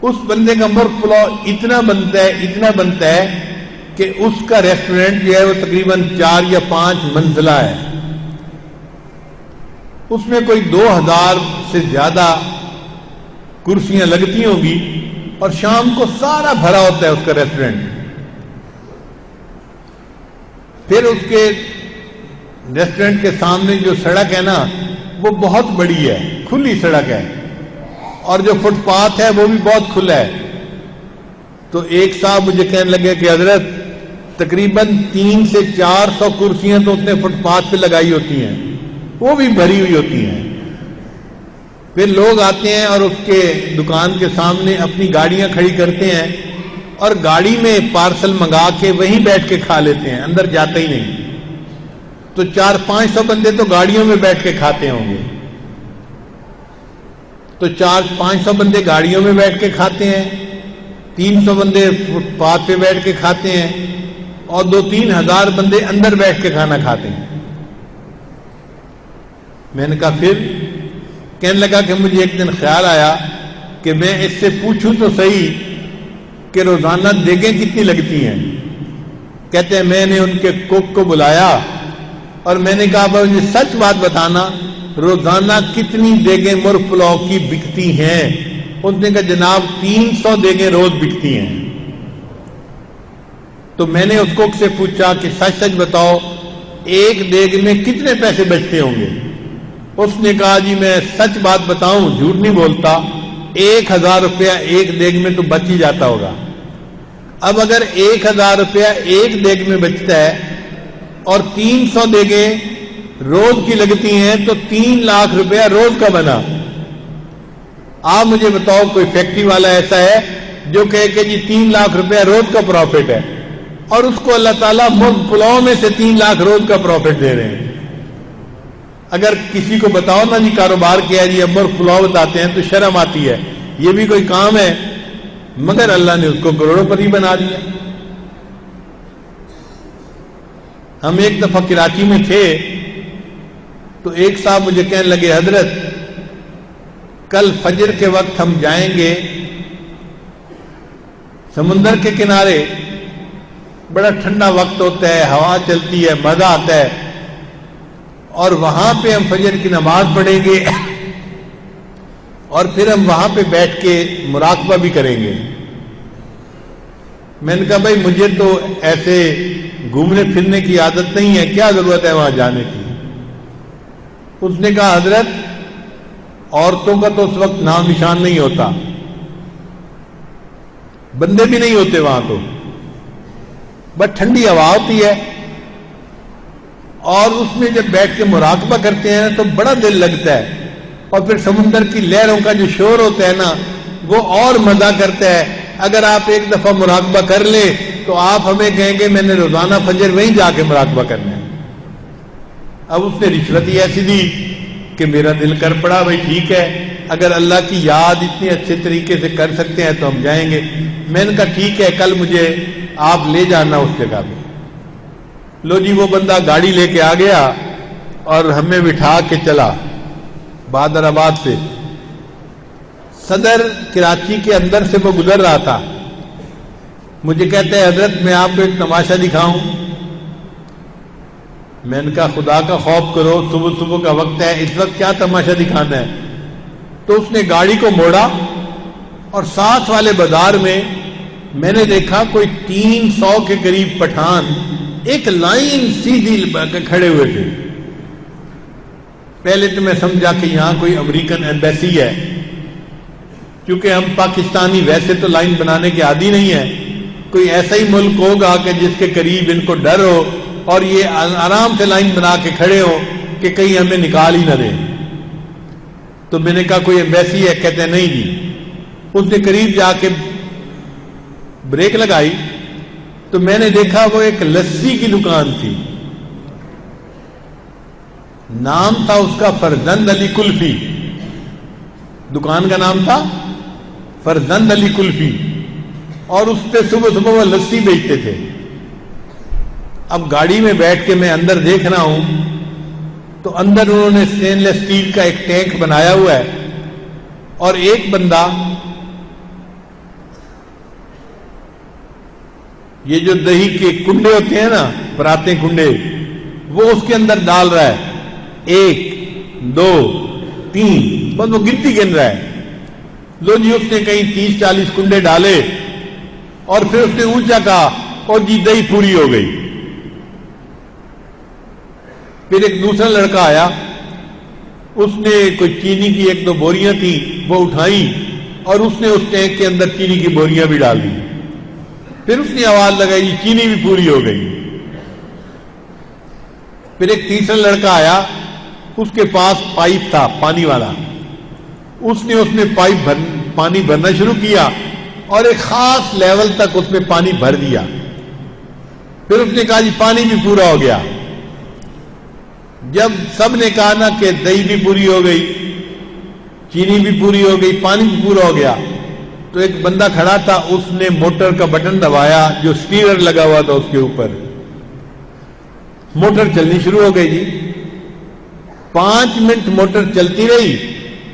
اس بندے کا مرغ پلاؤ اتنا بنتا ہے کہ اس کا ریسٹورینٹ جو ہے وہ تقریباً 4 یا 5 منزلہ ہے. اس میں کوئی 2000 سے زیادہ کرسیاں لگتی ہوں گی اور شام کو سارا بھرا ہوتا ہے اس کا ریسٹورینٹ. پھر اس کے ریسٹورینٹ کے سامنے جو سڑک ہے نا وہ بہت بڑی ہے، کھلی سڑک ہے، اور جو فٹ پاتھ ہے وہ بھی بہت کھلا ہے. تو ایک صاحب مجھے کہنے لگے کہ حضرت تقریباً 300 سے 400 کرسیاں تو اس نے فٹ پاتھ پہ لگائی ہوتی ہیں، وہ بھی بھری ہوئی ہوتی ہیں. پھر لوگ آتے ہیں اور اس کے دکان کے سامنے اپنی گاڑیاں کھڑی کرتے ہیں اور گاڑی میں پارسل منگا کے وہیں بیٹھ کے کھا لیتے ہیں، اندر جاتے ہی نہیں. تو 400-500 بندے تو گاڑیوں میں بیٹھ کے کھاتے ہوں گے. تو 400-500 بندے گاڑیوں میں بیٹھ کے کھاتے ہیں، 300 بندے فٹ پاتھ پہ بیٹھ کے کھاتے ہیں، اور 2-3 ہزار بندے اندر بیٹھ کے کھانا کھاتے ہیں. میں نے کہا پھر؟ کہنے لگا کہ مجھے ایک دن خیال آیا کہ میں اس سے پوچھوں تو صحیح کہ روزانہ دیگیں کتنی لگتی ہیں. کہتے ہیں میں نے ان کے کوک کو بلایا اور میں نے کہا مجھے سچ بات بتانا روزانہ کتنی دیگیں مرغ پلاؤ کی بکتی ہیں؟ اس نے کہا جناب 300 دیگیں روز بکتی ہیں. تو میں نے اس کوک سے پوچھا کہ سچ سچ بتاؤ ایک دیگ میں کتنے پیسے بچتے ہوں گے؟ اس نے کہا جی میں سچ بات بتاؤں جھوٹ نہیں بولتا 1000 روپیہ ایک دیگ میں تو بچ ہی جاتا ہوگا. اب اگر 1000 روپیہ ایک دیگ میں بچتا ہے اور 300 دیگیں روز کی لگتی ہیں تو 3 لاکھ روپیہ روز کا بنا. آپ مجھے بتاؤ کوئی فیکٹری والا ایسا ہے جو کہے کہ جی 3 لاکھ روپیہ روز کا پروفٹ ہے اور اس کو اللہ تعالیٰ مرغ پلاؤ میں سے 3 لاکھ روز کا پروفٹ دے رہے ہیں؟ اگر کسی کو بتاؤ نا جی کاروبار کیا ہے جی اب مرغ پلاؤ بتاتے ہیں تو شرم آتی ہے، یہ بھی کوئی کام ہے؟ مگر اللہ نے اس کو کروڑوں پتی بنا دیا. ہم ایک دفعہ کراچی میں تھے تو ایک صاحب مجھے کہنے لگے حضرت کل فجر کے وقت ہم جائیں گے سمندر کے کنارے، بڑا ٹھنڈا وقت ہوتا ہے، ہوا چلتی ہے، مزہ آتا ہے، اور وہاں پہ ہم فجر کی نماز پڑھیں گے اور پھر ہم وہاں پہ بیٹھ کے مراقبہ بھی کریں گے. میں نے کہا بھائی مجھے تو ایسے گھومنے پھرنے کی عادت نہیں ہے، کیا ضرورت ہے وہاں جانے کی؟ اس نے کہا حضرت عورتوں کا تو اس وقت نام نشان نہیں ہوتا، بندے بھی نہیں ہوتے وہاں، تو بس ٹھنڈی ہوا ہوتی ہے اور اس میں جب بیٹھ کے مراقبہ کرتے ہیں تو بڑا دل لگتا ہے، اور پھر سمندر کی لہروں کا جو شور ہوتا ہے نا وہ اور مزہ کرتا ہے. اگر آپ ایک دفعہ مراقبہ کر لیں تو آپ ہمیں کہیں گے میں نے روزانہ فجر وہیں جا کے مراقبہ کرنا ہے. اب اس نے رشوت ہی ایسی دی کہ میرا دل کر پڑا بھائی ٹھیک ہے اگر اللہ کی یاد اتنے اچھے طریقے سے کر سکتے ہیں تو ہم جائیں گے. میں نے کہا ٹھیک ہے کل مجھے آپ لے جانا اس جگہ پہ. لو جی وہ بندہ گاڑی لے کے آ گیا اور ہمیں بٹھا کے چلا بہادر آباد سے. صدر کراچی کے اندر سے وہ گزر رہا تھا، مجھے کہتے ہیں حضرت میں آپ کو ایک تماشا دکھاؤں. میں نے کہا خدا کا خوف کرو، صبح صبح کا وقت ہے، اس وقت کیا تماشا دکھانا ہے؟ تو اس نے گاڑی کو موڑا اور ساتھ والے بازار میں میں نے دیکھا کوئی 300 کے قریب پٹھان ایک لائن سیدھی لگا کے کھڑے ہوئے تھے. پہلے تو میں سمجھا کہ یہاں کوئی امریکن ایمبیسی ہے، کیونکہ ہم پاکستانی ویسے تو لائن بنانے کے عادی نہیں ہیں. کوئی ایسا ہی ملک ہوگا کہ جس کے قریب ان کو ڈر ہو اور یہ آرام سے لائن بنا کے کھڑے ہو کہ کہیں ہمیں نکال ہی نہ دیں. تو میں نے کہا کوئی ایمبیسی ہے؟ کہتے ہیں نہیں جی. اس نے قریب جا کے بریک لگائی تو میں نے دیکھا وہ ایک لسی کی دکان تھی. نام تھا اس کا فرزند علی کلفی. دکان کا نام تھا فرزند علی کلفی، اور اس پہ صبح صبح وہ لسی بیچتے تھے. اب گاڑی میں بیٹھ کے میں اندر دیکھ رہا ہوں تو اندر انہوں نے اسٹین لیس اسٹیل کا ایک ٹینک بنایا ہوا ہے، اور ایک بندہ یہ جو دہی کے کنڈے ہوتے ہیں نا، پراتے کنڈے، وہ اس کے اندر ڈال رہا ہے. 1 2 3 بس وہ گنتی گن رہا ہے. لو جی اس نے کہیں 30-40 کنڈے ڈالے اور پھر اس نے اونچا کہا اور جی دہی پوری ہو گئی. پھر ایک دوسرا لڑکا آیا، اس نے کوئی چینی کی 1-2 بوریاں تھیں وہ اٹھائیں اور اس نے اس ٹینک کے اندر چینی کی بوریاں بھی ڈال دی. پھر اس نے آواز لگائی چینی بھی پوری ہو گئی. پھر ایک تیسرا لڑکا آیا، اس کے پاس پائپ تھا پانی والا، اس نے پانی بھرنا شروع کیا اور ایک خاص لیول تک اس میں پانی بھر دیا. پھر اس نے کہا جی پانی بھی پورا ہو گیا. جب سب نے کہا نا کہ دہی بھی پوری ہو گئی، چینی بھی پوری ہو گئی، پانی بھی پورا ہو گیا، تو ایک بندہ کھڑا تھا، اس نے موٹر کا بٹن دبایا جو اسٹیئر لگا ہوا تھا اس کے اوپر. موٹر چلنی شروع ہو گئی جی. 5 منٹ موٹر چلتی رہی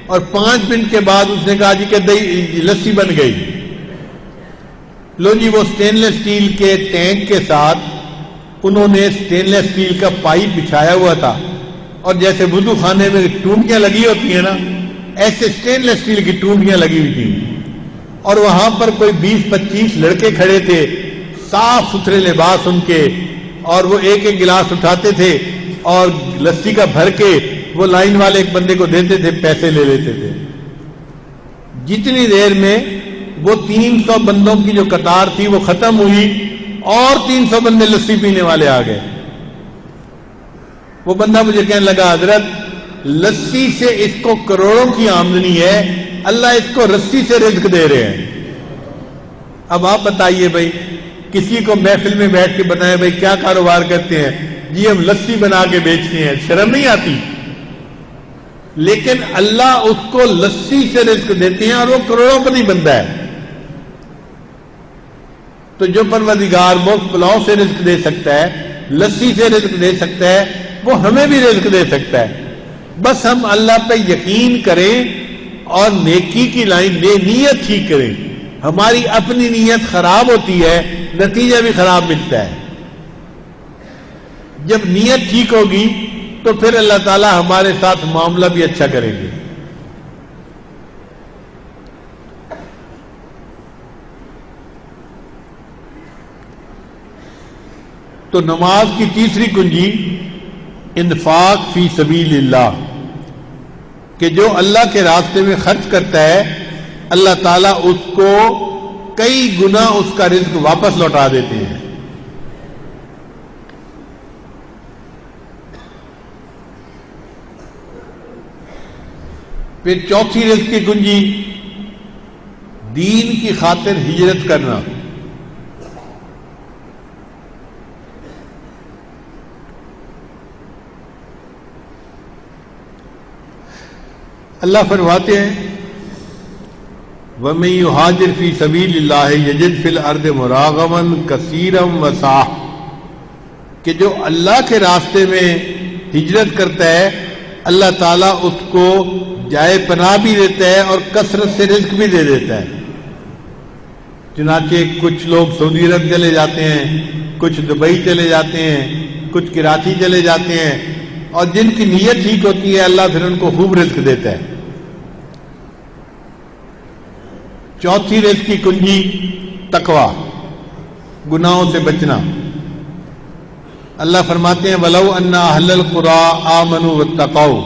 اور 5 منٹ کے بعد اس نے کہا جی کہ دہی لسی بن گئی. لو جی وہ اسٹین لیس اسٹیل کے ٹینک کے ساتھ انہوں نے اسٹین لیس اسٹیل کا پائپ بچھایا ہوا تھا، اور جیسے وضو خانے میں ٹونٹیاں لگی ہوتی ہیں نا، ایسے اسٹین لیس اسٹیل کی ٹونٹیاں لگی ہوئی تھیں. اور وہاں پر کوئی 20-25 لڑکے کھڑے تھے، صاف ستھرے لباس ان کے، اور وہ ایک ایک گلاس اٹھاتے تھے اور لسی کا بھر کے وہ لائن والے ایک بندے کو دیتے تھے، پیسے لے لیتے تھے. جتنی دیر میں وہ 300 بندوں کی جو قطار تھی وہ ختم ہوئی اور 300 بندے لسی پینے والے آ گئے. وہ بندہ مجھے کہنے لگا حضرت لسی سے اس کو کروڑوں کی آمدنی ہے، اللہ اس کو رسی سے رزق دے رہے ہیں. اب آپ بتائیے بھائی، کسی کو محفل میں بیٹھ کے بتائیں بھائی کیا کاروبار کرتے ہیں؟ جی ہم لسی بنا کے بیچتے ہیں. شرم نہیں آتی؟ لیکن اللہ اس کو لسی سے رزق دیتے ہیں اور وہ کروڑوں پتی بنتا ہے. تو جو پروردگار مفت پلاؤ سے رزق دے سکتا ہے، لسی سے رزق دے سکتا ہے، وہ ہمیں بھی رزق دے سکتا ہے. بس ہم اللہ پہ یقین کریں اور نیکی کی لائن دے، نیت ٹھیک کریں. ہماری اپنی نیت خراب ہوتی ہے، نتیجہ بھی خراب ملتا ہے. جب نیت ٹھیک ہوگی تو پھر اللہ تعالی ہمارے ساتھ معاملہ بھی اچھا کریں گے. تو نماز کی تیسری کنجی انفاق فی سبیل اللہ، کہ جو اللہ کے راستے میں خرچ کرتا ہے اللہ تعالیٰ اس کو کئی گنا اس کا رزق واپس لوٹا دیتے ہیں. پھر چوتھی رزق کی کنجی دین کی خاطر ہجرت کرنا. اللہ فرماتے ہیں وَمَن يُهَاجِرْ فِي سَبِيلِ اللَّهِ يَجِدْ فِي الْأَرْضِ مُرَاغَمًا كَثِيرًا وَسَعًا، کہ جو اللہ کے راستے میں ہجرت کرتا ہے اللہ تعالیٰ اس کو جائے پناہ بھی دیتا ہے اور کثرت سے رزق بھی دے دیتا ہے. چنانچہ کچھ لوگ سعودی عرب چلے جاتے ہیں، کچھ دبئی چلے جاتے ہیں، کچھ کراچی چلے جاتے ہیں، اور جن کی نیت ٹھیک ہوتی ہے اللہ پھر ان کو خوب رزق دیتا ہے. چوتھی رزق کی کنجی تقوی، گناہوں سے بچنا۔ اللہ فرماتے ہیں وَلَوْ أَنَّ أَهْلَ الْقُرَىٰ آمَنُوا وَاتَّقَوْا،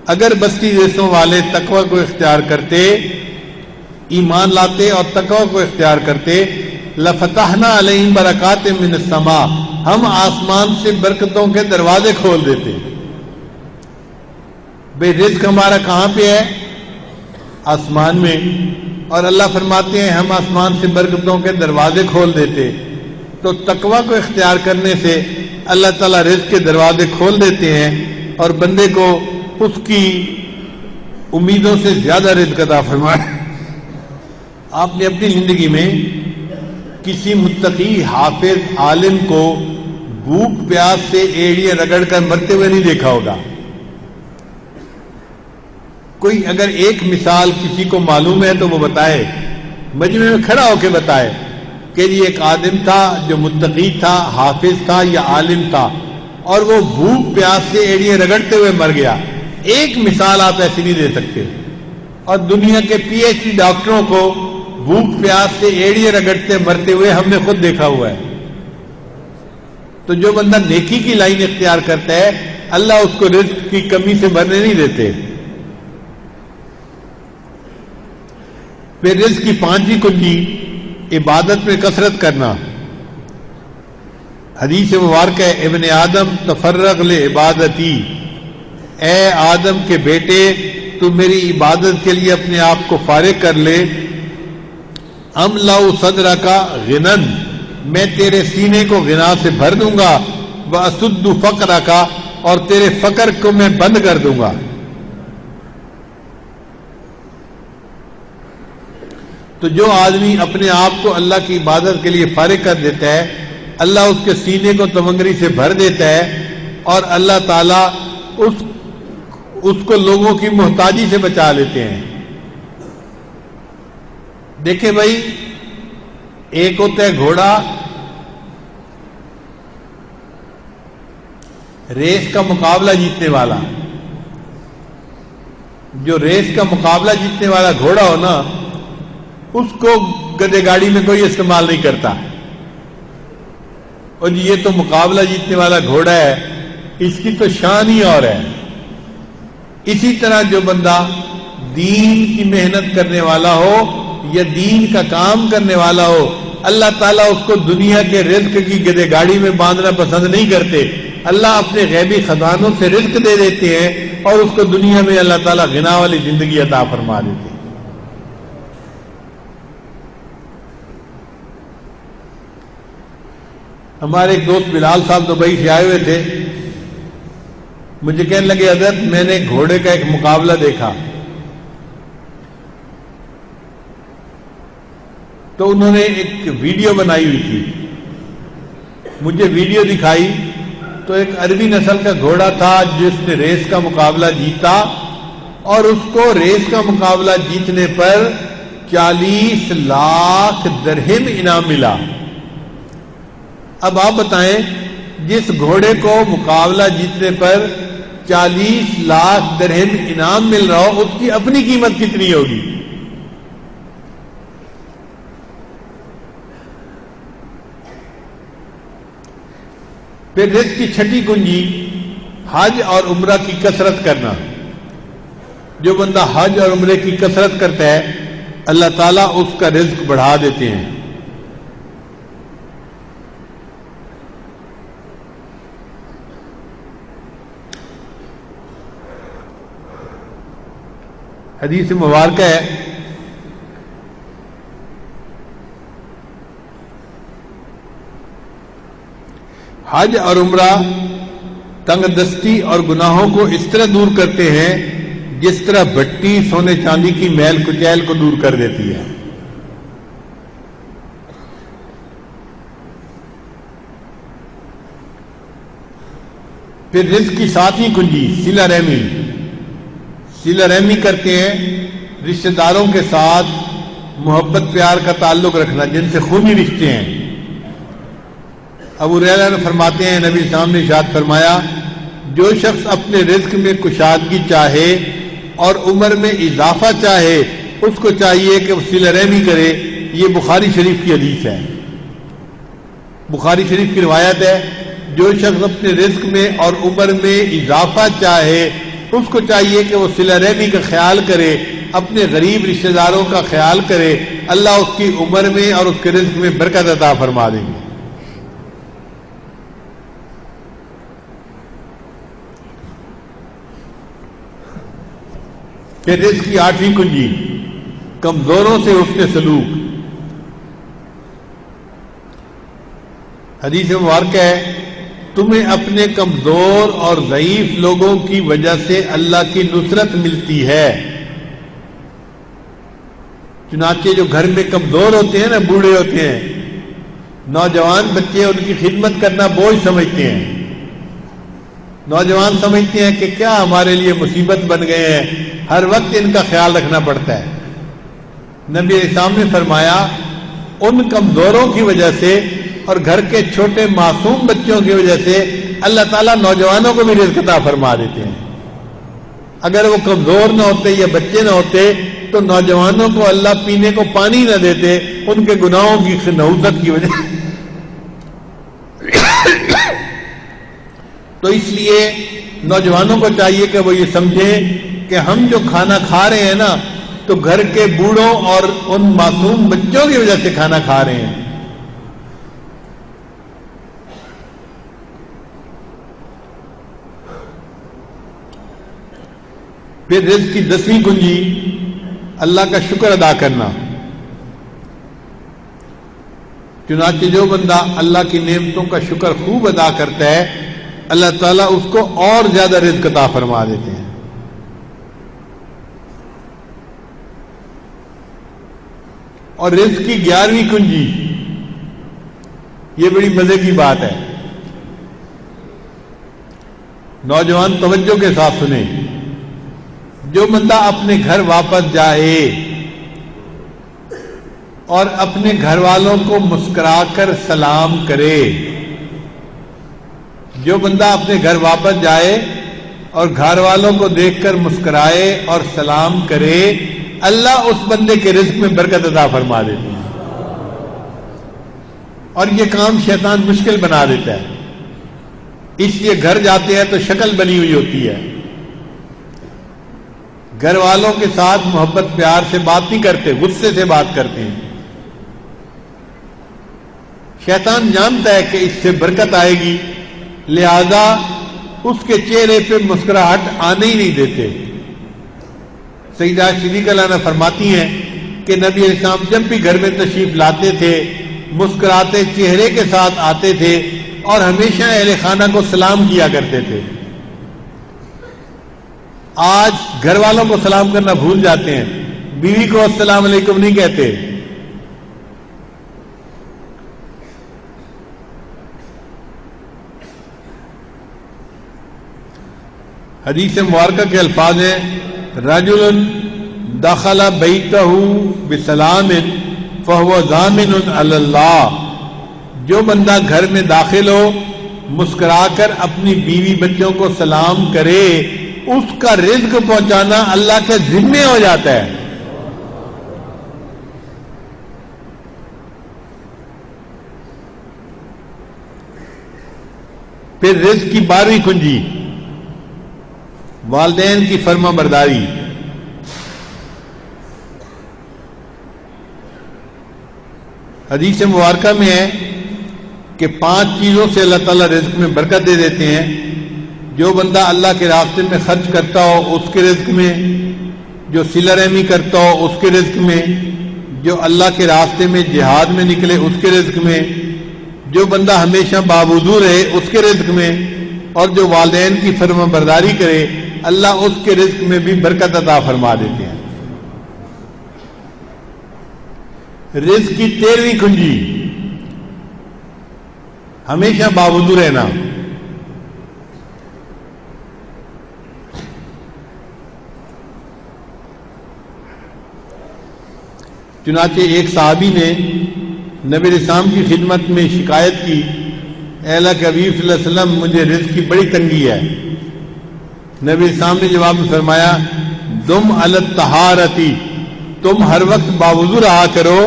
اگر بستی دیسوں والے تقوی کو اختیار کرتے، ایمان لاتے اور تقوی کو اختیار کرتے، لَفَتَحْنَا عَلَيْهِمْ بَرَكَاتٍ مِّنَ السَّمَاءِ، ہم آسمان سے برکتوں کے دروازے کھول دیتے۔ بے رزق ہمارا کہاں پہ ہے؟ آسمان میں، اور اللہ فرماتے ہیں ہم آسمان سے برکتوں کے دروازے کھول دیتے۔ تو تقوی کو اختیار کرنے سے اللہ تعالیٰ رزق کے دروازے کھول دیتے ہیں اور بندے کو اس کی امیدوں سے زیادہ رزق عطا فرمائے۔ آپ نے اپنی زندگی میں کسی متقی حافظ عالم کو بھوک پیاس سے ایڑیاں رگڑ کر مرتے ہوئے نہیں دیکھا ہوگا۔ کوئی اگر ایک مثال کسی کو معلوم ہے تو وہ بتائے، مجمع میں کھڑا ہو کے بتائے کہ یہ ایک آدم تھا جو متقی تھا، حافظ تھا یا عالم تھا، اور وہ بھوک پیاس سے ایڑیاں رگڑتے ہوئے مر گیا۔ ایک مثال آپ ایسی نہیں دے سکتے۔ اور دنیا کے پی ایچ ڈی ڈاکٹروں کو بھوک پیاس سے ایڑیاں رگڑتے مرتے ہوئے ہم نے خود دیکھا ہوا ہے۔ تو جو بندہ نیکی کی لائن اختیار کرتا ہے اللہ اس کو رزق کی کمی سے مرنے نہیں دیتے۔ پھر رزق کی پانچویں کنجی عبادت میں کثرت کرنا۔ حدیث مبارکہ ہے ابن آدم تفرغ لعبادتی، اے آدم کے بیٹے تو میری عبادت کے لیے اپنے آپ کو فارغ کر لے۔ املأ صدرک غنًا، میں تیرے سینے کو غنا سے بھر دوں گا، واسد فقرک، اور تیرے فقر کو میں بند کر دوں گا۔ تو جو آدمی اپنے آپ کو اللہ کی عبادت کے لیے فارغ کر دیتا ہے اللہ اس کے سینے کو تمنگری سے بھر دیتا ہے، اور اللہ تعالیٰ اس کو لوگوں کی محتاجی سے بچا لیتے ہیں۔ دیکھیں بھائی، ایک ہوتا ہے گھوڑا ریس کا مقابلہ جیتنے والا، جو ریس کا مقابلہ جیتنے والا گھوڑا ہو نا اس کو گدے گاڑی میں کوئی استعمال نہیں کرتا، اور یہ تو مقابلہ جیتنے والا گھوڑا ہے، اس کی تو شان ہی اور ہے۔ اسی طرح جو بندہ دین کی محنت کرنے والا ہو یا دین کا کام کرنے والا ہو، اللہ تعالیٰ اس کو دنیا کے رزق کی گدے گاڑی میں باندھنا پسند نہیں کرتے۔ اللہ اپنے غیبی خزانوں سے رزق دے دیتے ہیں اور اس کو دنیا میں اللہ تعالیٰ غنا والی زندگی عطا فرما دیتے ہیں۔ ہمارے ایک دوست بلال صاحب دبئی سے آئے ہوئے تھے، مجھے کہنے لگے حضرت میں نے گھوڑے کا ایک مقابلہ دیکھا، تو انہوں نے ایک ویڈیو بنائی ہوئی تھی، مجھے ویڈیو دکھائی تو ایک عربی نسل کا گھوڑا تھا جس نے ریس کا مقابلہ جیتا، اور اس کو ریس کا مقابلہ جیتنے پر 40 لاکھ درہم انعام ملا۔ اب آپ بتائیں جس گھوڑے کو مقابلہ جیتنے پر 40 لاکھ درہم انعام مل رہا ہو اس کی اپنی قیمت کتنی ہوگی؟ پھر رزق کی چھٹی کنجی حج اور عمرہ کی کثرت کرنا۔ جو بندہ حج اور عمرے کی کثرت کرتا ہے اللہ تعالیٰ اس کا رزق بڑھا دیتے ہیں۔ حدیث مبارکہ ہے حج اور عمرہ تنگ دستی اور گناہوں کو اس طرح دور کرتے ہیں جس طرح بھٹی سونے چاندی کی میل کچیل کو دور کر دیتی ہے۔ پھر رزق کی ساتویں کنجی صلہ رحمی۔ صلہ رحمی کرتے ہیں رشتہ داروں کے ساتھ محبت پیار کا تعلق رکھنا جن سے خونی رشتے ہیں۔ ابو ہریرہ نے فرماتے ہیں نبی صاحب نے ارشاد فرمایا جو شخص اپنے رزق میں کشادگی چاہے اور عمر میں اضافہ چاہے اس کو چاہیے کہ وہ صلہ رحمی کرے، یہ بخاری شریف کی حدیث ہے. بخاری شریف کی روایت ہے، جو شخص اپنے رزق میں اور عمر میں اضافہ چاہے اس کو چاہیے کہ وہ صلہ رحمی کا خیال کرے، اپنے غریب رشتہ داروں کا خیال کرے، اللہ اس کی عمر میں اور اس کے رزق میں برکت عطا فرما دیں گے. پھر رزق کی 8ویں کنجی، کمزوروں سے حسن سلوک. حدیث مبارکہ ہے، تمہیں اپنے کمزور اور ضعیف لوگوں کی وجہ سے اللہ کی نصرت ملتی ہے. چنانچہ جو گھر میں کمزور ہوتے ہیں نا، بوڑھے ہوتے ہیں، نوجوان بچے ان کی خدمت کرنا بوجھ سمجھتے ہیں. نوجوان سمجھتے ہیں کہ کیا ہمارے لیے مصیبت بن گئے ہیں، ہر وقت ان کا خیال رکھنا پڑتا ہے. نبی اسلام نے فرمایا ان کمزوروں کی وجہ سے اور گھر کے چھوٹے معصوم بچوں کی وجہ سے اللہ تعالیٰ نوجوانوں کو بھی رزق عطا فرما دیتے ہیں. اگر وہ کمزور نہ ہوتے یا بچے نہ ہوتے تو نوجوانوں کو اللہ پینے کو پانی نہ دیتے، ان کے گناہوں کی نحوست کی وجہ سے. تو اس لیے نوجوانوں کو چاہیے کہ وہ یہ سمجھیں کہ ہم جو کھانا کھا رہے ہیں نا، تو گھر کے بوڑھوں اور ان معصوم بچوں کی وجہ سے کھانا کھا رہے ہیں. پھر رزق کی 10ویں کنجی، اللہ کا شکر ادا کرنا. چنانچہ جو بندہ اللہ کی نعمتوں کا شکر خوب ادا کرتا ہے، اللہ تعالیٰ اس کو اور زیادہ رزق عطا فرما دیتے ہیں. اور رزق کی 11ویں کنجی، یہ بڑی مزے کی بات ہے. نوجوان توجہ کے ساتھ سنیں. جو بندہ اپنے گھر واپس جائے اور اپنے گھر والوں کو مسکرا کر سلام کرے، جو بندہ اپنے گھر واپس جائے اور گھر والوں کو دیکھ کر مسکرائے اور سلام کرے، اللہ اس بندے کے رزق میں برکت عطا فرما دیتے ہیں. اور یہ کام شیطان مشکل بنا دیتا ہے. اس لیے گھر جاتے ہیں تو شکل بنی ہوئی ہوتی ہے، گھر والوں کے ساتھ محبت پیار سے بات نہیں کرتے، غصے سے بات کرتے ہیں. شیطان جانتا ہے کہ اس سے برکت آئے گی، لہذا اس کے چہرے پہ مسکراہٹ آنے ہی نہیں دیتے. سیدہ صدیقہ عنہا فرماتی ہیں کہ نبی علیہ السلام جب بھی گھر میں تشریف لاتے تھے مسکراتے چہرے کے ساتھ آتے تھے اور ہمیشہ اہل خانہ کو سلام کیا کرتے تھے. آج گھر والوں کو سلام کرنا بھول جاتے ہیں، بیوی کو السلام علیکم نہیں کہتے. حدیث مبارکہ کے الفاظ ہیں، رجل دخل بیتہ بسلام فہو ضامن علی اللہ. جو بندہ گھر میں داخل ہو مسکرا کر اپنی بیوی بچوں کو سلام کرے، اس کا رزق پہنچانا اللہ کے ذمے ہو جاتا ہے. پھر رزق کی 12ویں کنجی، والدین کی فرما برداری. حدیث مبارکہ میں ہے کہ 5 چیزوں سے اللہ تعالیٰ رزق میں برکت دے دیتے ہیں. جو بندہ اللہ کے راستے میں خرچ کرتا ہو اس کے رزق میں، جو صلہ رحمی کرتا ہو اس کے رزق میں، جو اللہ کے راستے میں جہاد میں نکلے اس کے رزق میں، جو بندہ ہمیشہ باوضو رہے اس کے رزق میں، اور جو والدین کی فرما برداری کرے اللہ اس کے رزق میں بھی برکت عطا فرما دیتے ہیں. رزق کی 13ویں کنجی، ہمیشہ باوضو رہنا. چنانچہ ایک صحابی نے نبی علیہ السلام کی خدمت میں شکایت کی، اے اللہ کے حبیب صلی اللہ علیہ وسلم مجھے رزق کی بڑی تنگی ہے. نبی علیہ السلام نے جواب میں فرمایا، دم علی الطہارتی، تم ہر وقت باوضو رہا کرو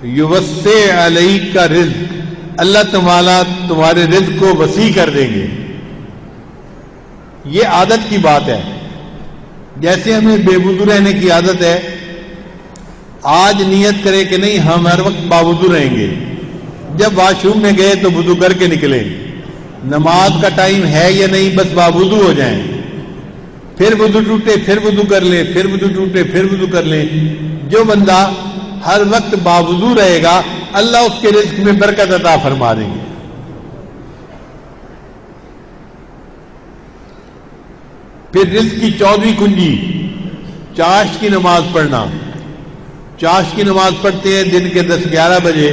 یوسع علیک کا رزق، اللہ تمہارے رزق کو وسیع کر دیں گے. یہ عادت کی بات ہے. جیسے ہمیں بے وضو رہنے کی عادت ہے، آج نیت کرے کہ نہیں ہم ہر وقت باوضو رہیں گے، جب واش روم میں گئے تو وضو کر کے نکلیں، نماز کا ٹائم ہے یا نہیں بس باوضو ہو جائیں، پھر وضو ٹوٹے پھر وضو کر لیں، پھر وضو ٹوٹے پھر وضو کر لیں. جو بندہ ہر وقت باوضو رہے گا اللہ اس کے رزق میں برکت عطا فرما دیں گے. پھر رزق کی 14ویں کنجی چاشت کی نماز پڑھنا. چاشت کی نماز پڑھتے ہیں دن کے 10-11 بجے،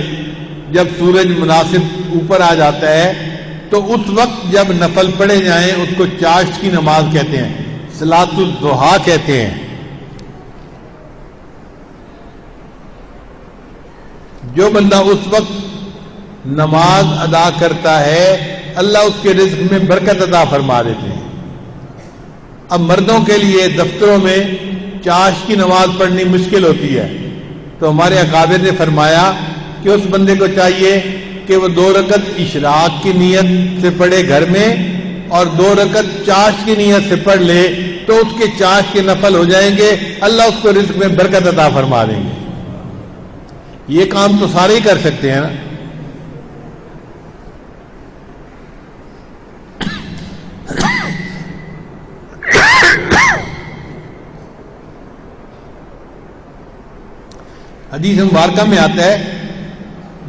جب سورج مناسب اوپر آ جاتا ہے تو اس وقت جب نفل پڑھے جائیں اس کو چاشت کی نماز کہتے ہیں، صلاۃ الضحیٰ کہتے ہیں. جو بندہ اس وقت نماز ادا کرتا ہے اللہ اس کے رزق میں برکت عطا فرما دیتے ہیں. اب مردوں کے لیے دفتروں میں چاشت کی نماز پڑھنی مشکل ہوتی ہے، تو ہمارے اکابر نے فرمایا کہ اس بندے کو چاہیے کہ وہ 2 رکعت اشراق کی نیت سے پڑھے گھر میں اور 2 رکعت چاشت کی نیت سے پڑھ لے تو اس کے چاشت کے نفل ہو جائیں گے، اللہ اس کو رزق میں برکت عطا فرما دیں گے. یہ کام تو سارے ہی کر سکتے ہیں نا. حدیث مبارکہ میں آتا ہے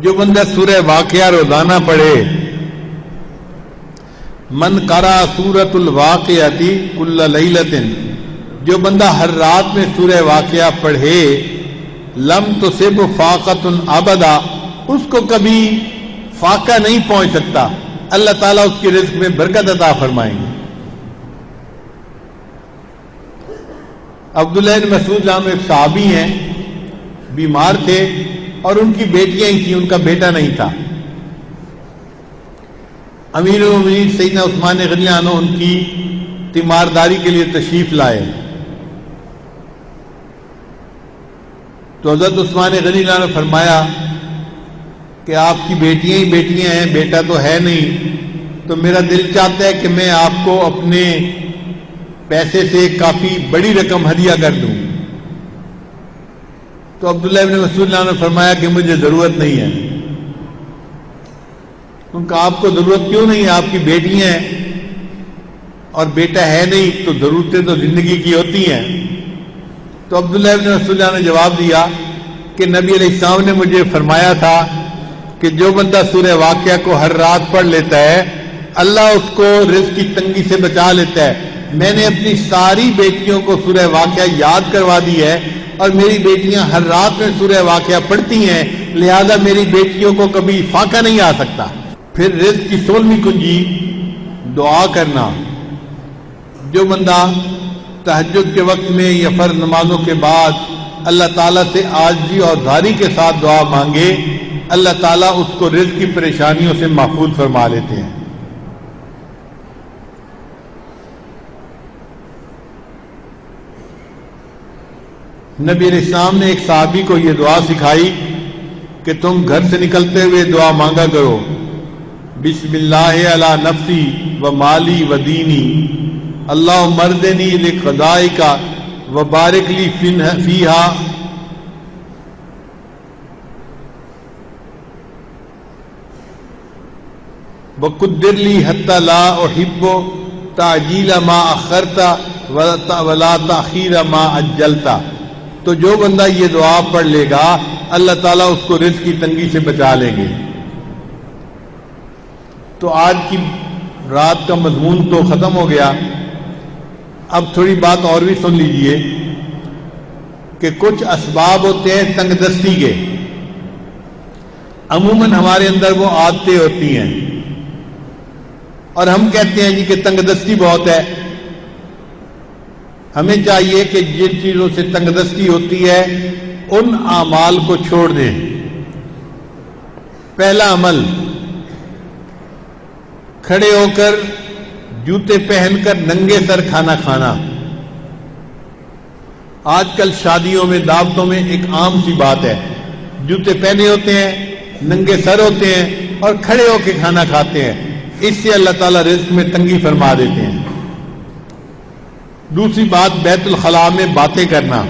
جو بندہ سورہ واقعہ روزانہ پڑھے، من قرأ سورۃ الواقعۃ کل لیلۃ، جو بندہ ہر رات میں سورہ واقعہ پڑھے، لم تصب فاقۃ ابدا، اس کو کبھی فاقہ نہیں پہنچ سکتا، اللہ تعالیٰ اس کے رزق میں برکت عطا فرمائیں گے. عبداللہ بن مسعود نام ایک صحابی ہیں، بیمار تھے اور ان کی بیٹیاں ہی تھیں، ان کا بیٹا نہیں تھا. امیر المومنین سیدنا عثمان غنی اللہ عنہ ان کی تیمارداری کے لیے تشریف لائے تو حضرت عثمان غنی اللہ عنہ فرمایا کہ آپ کی بیٹیاں ہی بیٹیاں ہیں، بیٹا تو ہے نہیں، تو میرا دل چاہتا ہے کہ میں آپ کو اپنے پیسے سے کافی بڑی رقم ہدیہ کر دوں. تو عبداللہ ابن مسعود نے فرمایا کہ مجھے ضرورت نہیں ہے. ان کا آپ کو ضرورت کیوں نہیں ہے؟ آپ کی بیٹیاں ہیں اور بیٹا ہے نہیں تو ضرورتیں تو زندگی کی ہوتی ہیں. تو عبداللہ ابن مسعود نے جواب دیا کہ نبی علیہ السلام نے مجھے فرمایا تھا کہ جو بندہ سورہ واقعہ کو ہر رات پڑھ لیتا ہے اللہ اس کو رزق کی تنگی سے بچا لیتا ہے. میں نے اپنی ساری بیٹیوں کو سورہ واقعہ یاد کروا دی ہے اور میری بیٹیاں ہر رات میں سورہ واقعہ پڑھتی ہیں، لہذا میری بیٹیوں کو کبھی فاقہ نہیں آ سکتا. پھر رزق کی 16ویں کنجی دعا کرنا. جو بندہ تہجد کے وقت میں یا فرض نمازوں کے بعد اللہ تعالیٰ سے عاجزی اور زاری کے ساتھ دعا مانگے اللہ تعالیٰ اس کو رزق کی پریشانیوں سے محفوظ فرما لیتے ہیں. نبی علیہ السلام نے ایک صحابی کو یہ دعا سکھائی کہ تم گھر سے نکلتے ہوئے دعا مانگا کرو، بسم اللہ علی نفسی و مالی و دینی، اللہ مردنی لقضائک و بارک لی فیہا، وقدر لی حتی لا احب تعجیل ما اخرت ولا تاخیر ما عجلت. تو جو بندہ یہ دعا پڑھ لے گا اللہ تعالیٰ اس کو رزق کی تنگی سے بچا لیں گے. تو آج کی رات کا مضمون تو ختم ہو گیا. اب تھوڑی بات اور بھی سن لیجئے کہ کچھ اسباب ہوتے ہیں تنگ دستی کے. عموماً ہمارے اندر وہ عادتیں ہوتی ہیں اور ہم کہتے ہیں جی کہ تنگ دستی بہت ہے. ہمیں چاہیے کہ جن چیزوں سے تنگ دستی ہوتی ہے ان اعمال کو چھوڑ دیں. پہلا عمل، کھڑے ہو کر جوتے پہن کر ننگے سر کھانا کھانا. آج کل شادیوں میں دعوتوں میں ایک عام سی بات ہے، جوتے پہنے ہوتے ہیں، ننگے سر ہوتے ہیں اور کھڑے ہو کے کھانا کھاتے ہیں. اس سے اللہ تعالیٰ رزق میں تنگی فرما دیتے ہیں. دوسری بات بیت الخلاء میں باتیں کرنا.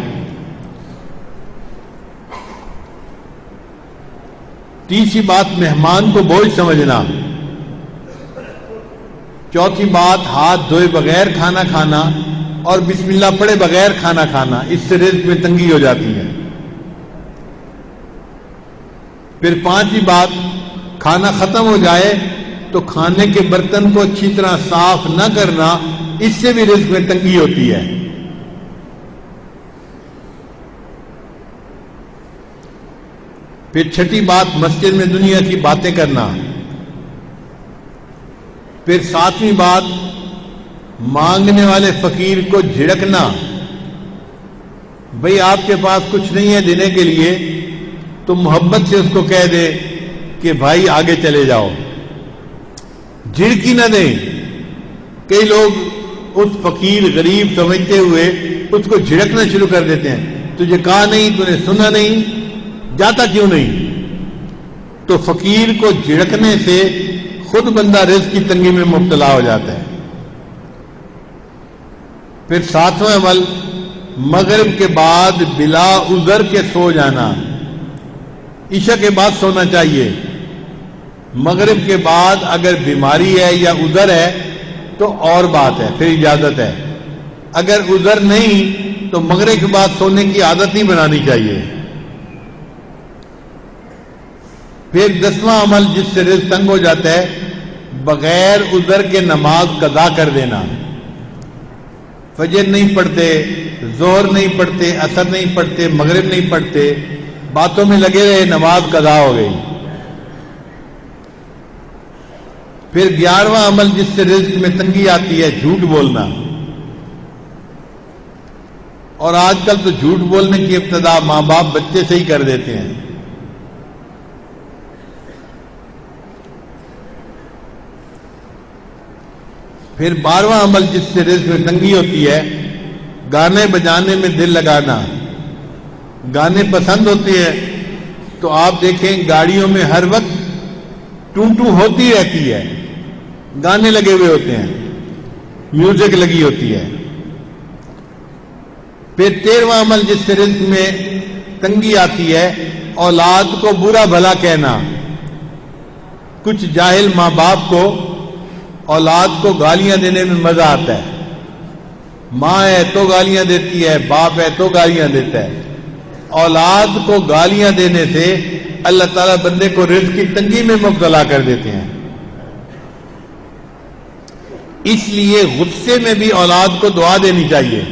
تیسری بات مہمان کو بوجھ سمجھنا. چوتھی بات ہاتھ دھوئے بغیر کھانا کھانا اور بسم اللہ پڑھے بغیر کھانا کھانا. اس سے رزق میں تنگی ہو جاتی ہے. پھر پانچویں بات کھانا ختم ہو جائے تو کھانے کے برتن کو اچھی طرح صاف نہ کرنا. اس سے بھی رزق میں تنگی ہوتی ہے. پھر چھٹی بات مسجد میں دنیا کی باتیں کرنا. پھر ساتویں بات مانگنے والے فقیر کو جھڑکنا. بھئی آپ کے پاس کچھ نہیں ہے دینے کے لیے تو محبت سے اس کو کہہ دے کہ بھائی آگے چلے جاؤ، جھڑکی نہ دیں. کئی لوگ اس فقیر غریب سمجھتے ہوئے اس کو جھڑکنا شروع کر دیتے ہیں. تجھے کہا نہیں، تو نے سنا نہیں، جاتا کیوں نہیں؟ تو فقیر کو جھڑکنے سے خود بندہ رزق کی تنگی میں مبتلا ہو جاتا ہے. پھر ساتواں عمل مغرب کے بعد بلا عذر کے سو جانا. عشاء کے بعد سونا چاہیے. مغرب کے بعد اگر بیماری ہے یا عذر ہے تو اور بات ہے، پھر اجازت ہے. اگر عذر نہیں تو مغرب کے بعد سونے کی عادت نہیں بنانی چاہیے. پھر 10واں عمل جس سے رزق تنگ ہو جاتا ہے بغیر عذر کے نماز قضا کر دینا. فجر نہیں پڑھتے، ظہر نہیں پڑھتے، عصر نہیں پڑھتے، مغرب نہیں پڑھتے، باتوں میں لگے رہے، نماز قضا ہو گئی. پھر 11واں عمل جس سے رزق میں تنگی آتی ہے جھوٹ بولنا. اور آج کل تو جھوٹ بولنے کی ابتدا ماں باپ بچے سے ہی کر دیتے ہیں. پھر 12واں عمل جس سے رزق میں تنگی ہوتی ہے گانے بجانے میں دل لگانا. گانے پسند ہوتے ہیں تو آپ دیکھیں گاڑیوں میں ہر وقت ٹو ٹو ہوتی رہتی ہے، گانے لگے ہوئے ہوتے ہیں، میوزک لگی ہوتی ہے. پھر 13واں عمل جس سے رزق میں تنگی آتی ہے اولاد کو برا بھلا کہنا. کچھ جاہل ماں باپ کو اولاد کو گالیاں دینے میں مزہ آتا ہے. ماں ہے تو گالیاں دیتی ہے، باپ ہے تو گالیاں دیتا ہے. اولاد کو گالیاں دینے سے اللہ تعالیٰ بندے کو رزق کی تنگی میں مبتلا کر دیتے ہیں. اس لیے غصے میں بھی اولاد کو دعا دینی چاہیے.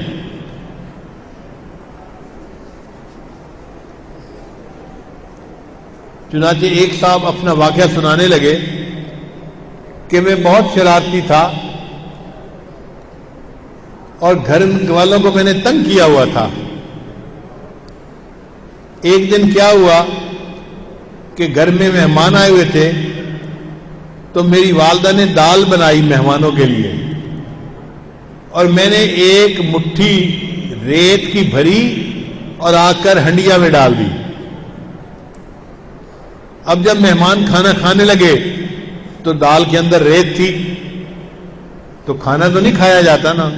چنانچہ ایک صاحب اپنا واقعہ سنانے لگے کہ میں بہت شرارتی تھا اور گھر والوں کو میں نے تنگ کیا ہوا تھا. ایک دن کیا ہوا کہ گھر میں مہمان آئے ہوئے تھے تو میری والدہ نے دال بنائی مہمانوں کے لیے اور میں نے ایک مٹھی ریت کی بھری اور آ کر ہنڈیا میں ڈال دی. اب جب مہمان کھانا کھانے لگے تو دال کے اندر ریت تھی تو کھانا تو نہیں کھایا جاتا نا.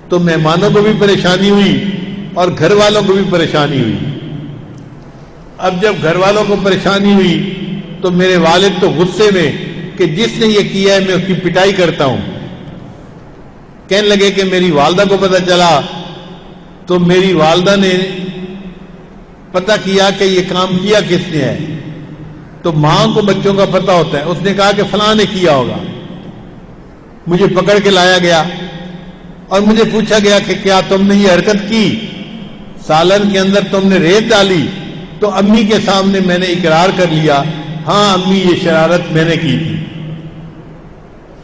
تو مہمانوں کو بھی پریشانی ہوئی اور گھر والوں کو بھی پریشانی ہوئی. اب جب گھر والوں کو پریشانی ہوئی تو میرے والد تو غصے میں کہ جس نے یہ کیا ہے میں اس کی پٹائی کرتا ہوں. کہنے لگے کہ میری والدہ کو پتہ چلا تو میری والدہ نے پتہ کیا کہ یہ کام کیا کس نے ہے. تو ماں کو بچوں کا پتہ ہوتا ہے. اس نے کہا کہ فلاں نے کیا ہوگا. مجھے پکڑ کے لایا گیا اور مجھے پوچھا گیا کہ کیا تم نے یہ حرکت کی، سالن کے اندر تم نے ریت ڈالی؟ تو امی کے سامنے میں نے اقرار کر لیا، ہاں امی یہ شرارت میں نے کی تھی.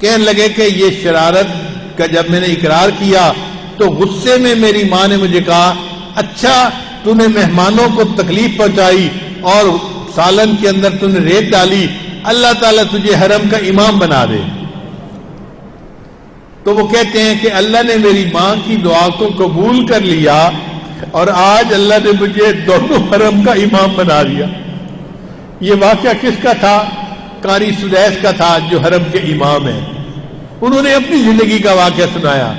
کہنے لگے کہ یہ شرارت کا جب میں نے اقرار کیا تو غصے میں میری ماں نے مجھے کہا اچھا تو نے مہمانوں کو تکلیف پہنچائی اور سالن کے اندر تو نے ریت ڈالی، اللہ تعالیٰ تجھے حرم کا امام بنا دے. تو وہ کہتے ہیں کہ اللہ نے میری ماں کی دعا کو قبول کر لیا اور آج اللہ نے مجھے دونوں حرم کا امام بنا دیا. یہ واقعہ کس کا تھا؟ قاری سدیس کا تھا جو حرم کے امام ہیں. انہوں نے اپنی زندگی کا واقعہ سنایا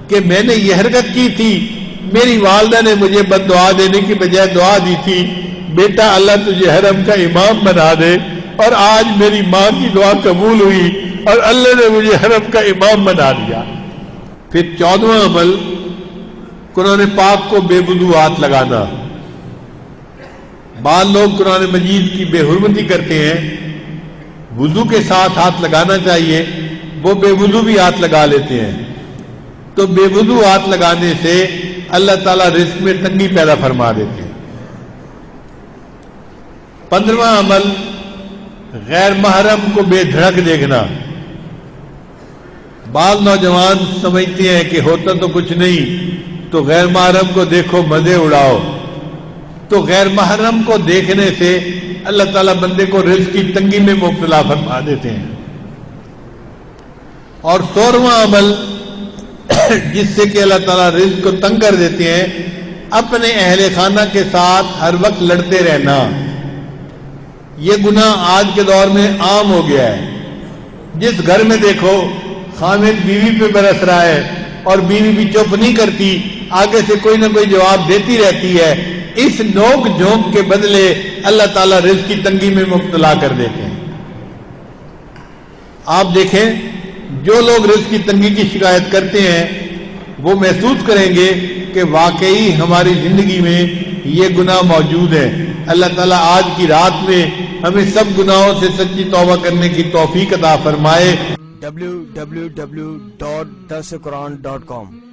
کہ میں نے یہ حرکت کی تھی, میری والدہ نے مجھے بد دعا دینے کی بجائے دعا دی تھی, بیٹا اللہ تجھے حرم کا امام بنا دے, اور آج میری ماں کی دعا قبول ہوئی اور اللہ نے مجھے حرم کا امام بنا دیا. پھر 14واں عمل قرآن پاک کو بے وضو ہاتھ لگانا. بعض لوگ قرآن مجید کی بے حرمتی کرتے ہیں, وضو کے ساتھ ہاتھ لگانا چاہیے, وہ بے وضو بھی ہاتھ لگا لیتے ہیں. تو بے وضو ہاتھ لگانے سے اللہ تعالیٰ رزق میں تنگی پیدا فرما دیتے ہیں. 15واں عمل غیر محرم کو بے دھڑک دیکھنا. بعض نوجوان سمجھتے ہیں کہ ہوتا تو کچھ نہیں, تو غیر محرم کو دیکھو مزے اڑاؤ. تو غیر محرم کو دیکھنے سے اللہ تعالیٰ بندے کو رزق کی تنگی میں مبتلا فرما دیتے ہیں. اور 16واں عمل جس سے کہ اللہ تعالیٰ رزق کو تنگ کر دیتے ہیں, اپنے اہل خانہ کے ساتھ ہر وقت لڑتے رہنا. یہ گناہ آج کے دور میں عام ہو گیا ہے. جس گھر میں دیکھو خامد بیوی پہ برس رہا ہے اور بیوی بھی چپ نہیں کرتی, آگے سے کوئی نہ کوئی جواب دیتی رہتی ہے. اس نوک جھونک کے بدلے اللہ تعالیٰ رزق کی تنگی میں مبتلا کر دیتے ہیں. آپ دیکھیں جو لوگ رزق کی تنگی کی شکایت کرتے ہیں وہ محسوس کریں گے کہ واقعی ہماری زندگی میں یہ گناہ موجود ہے. اللہ تعالیٰ آج کی رات میں ہمیں سب گناہوں سے سچی توبہ کرنے کی توفیق عطا فرمائے. www.darsequran.com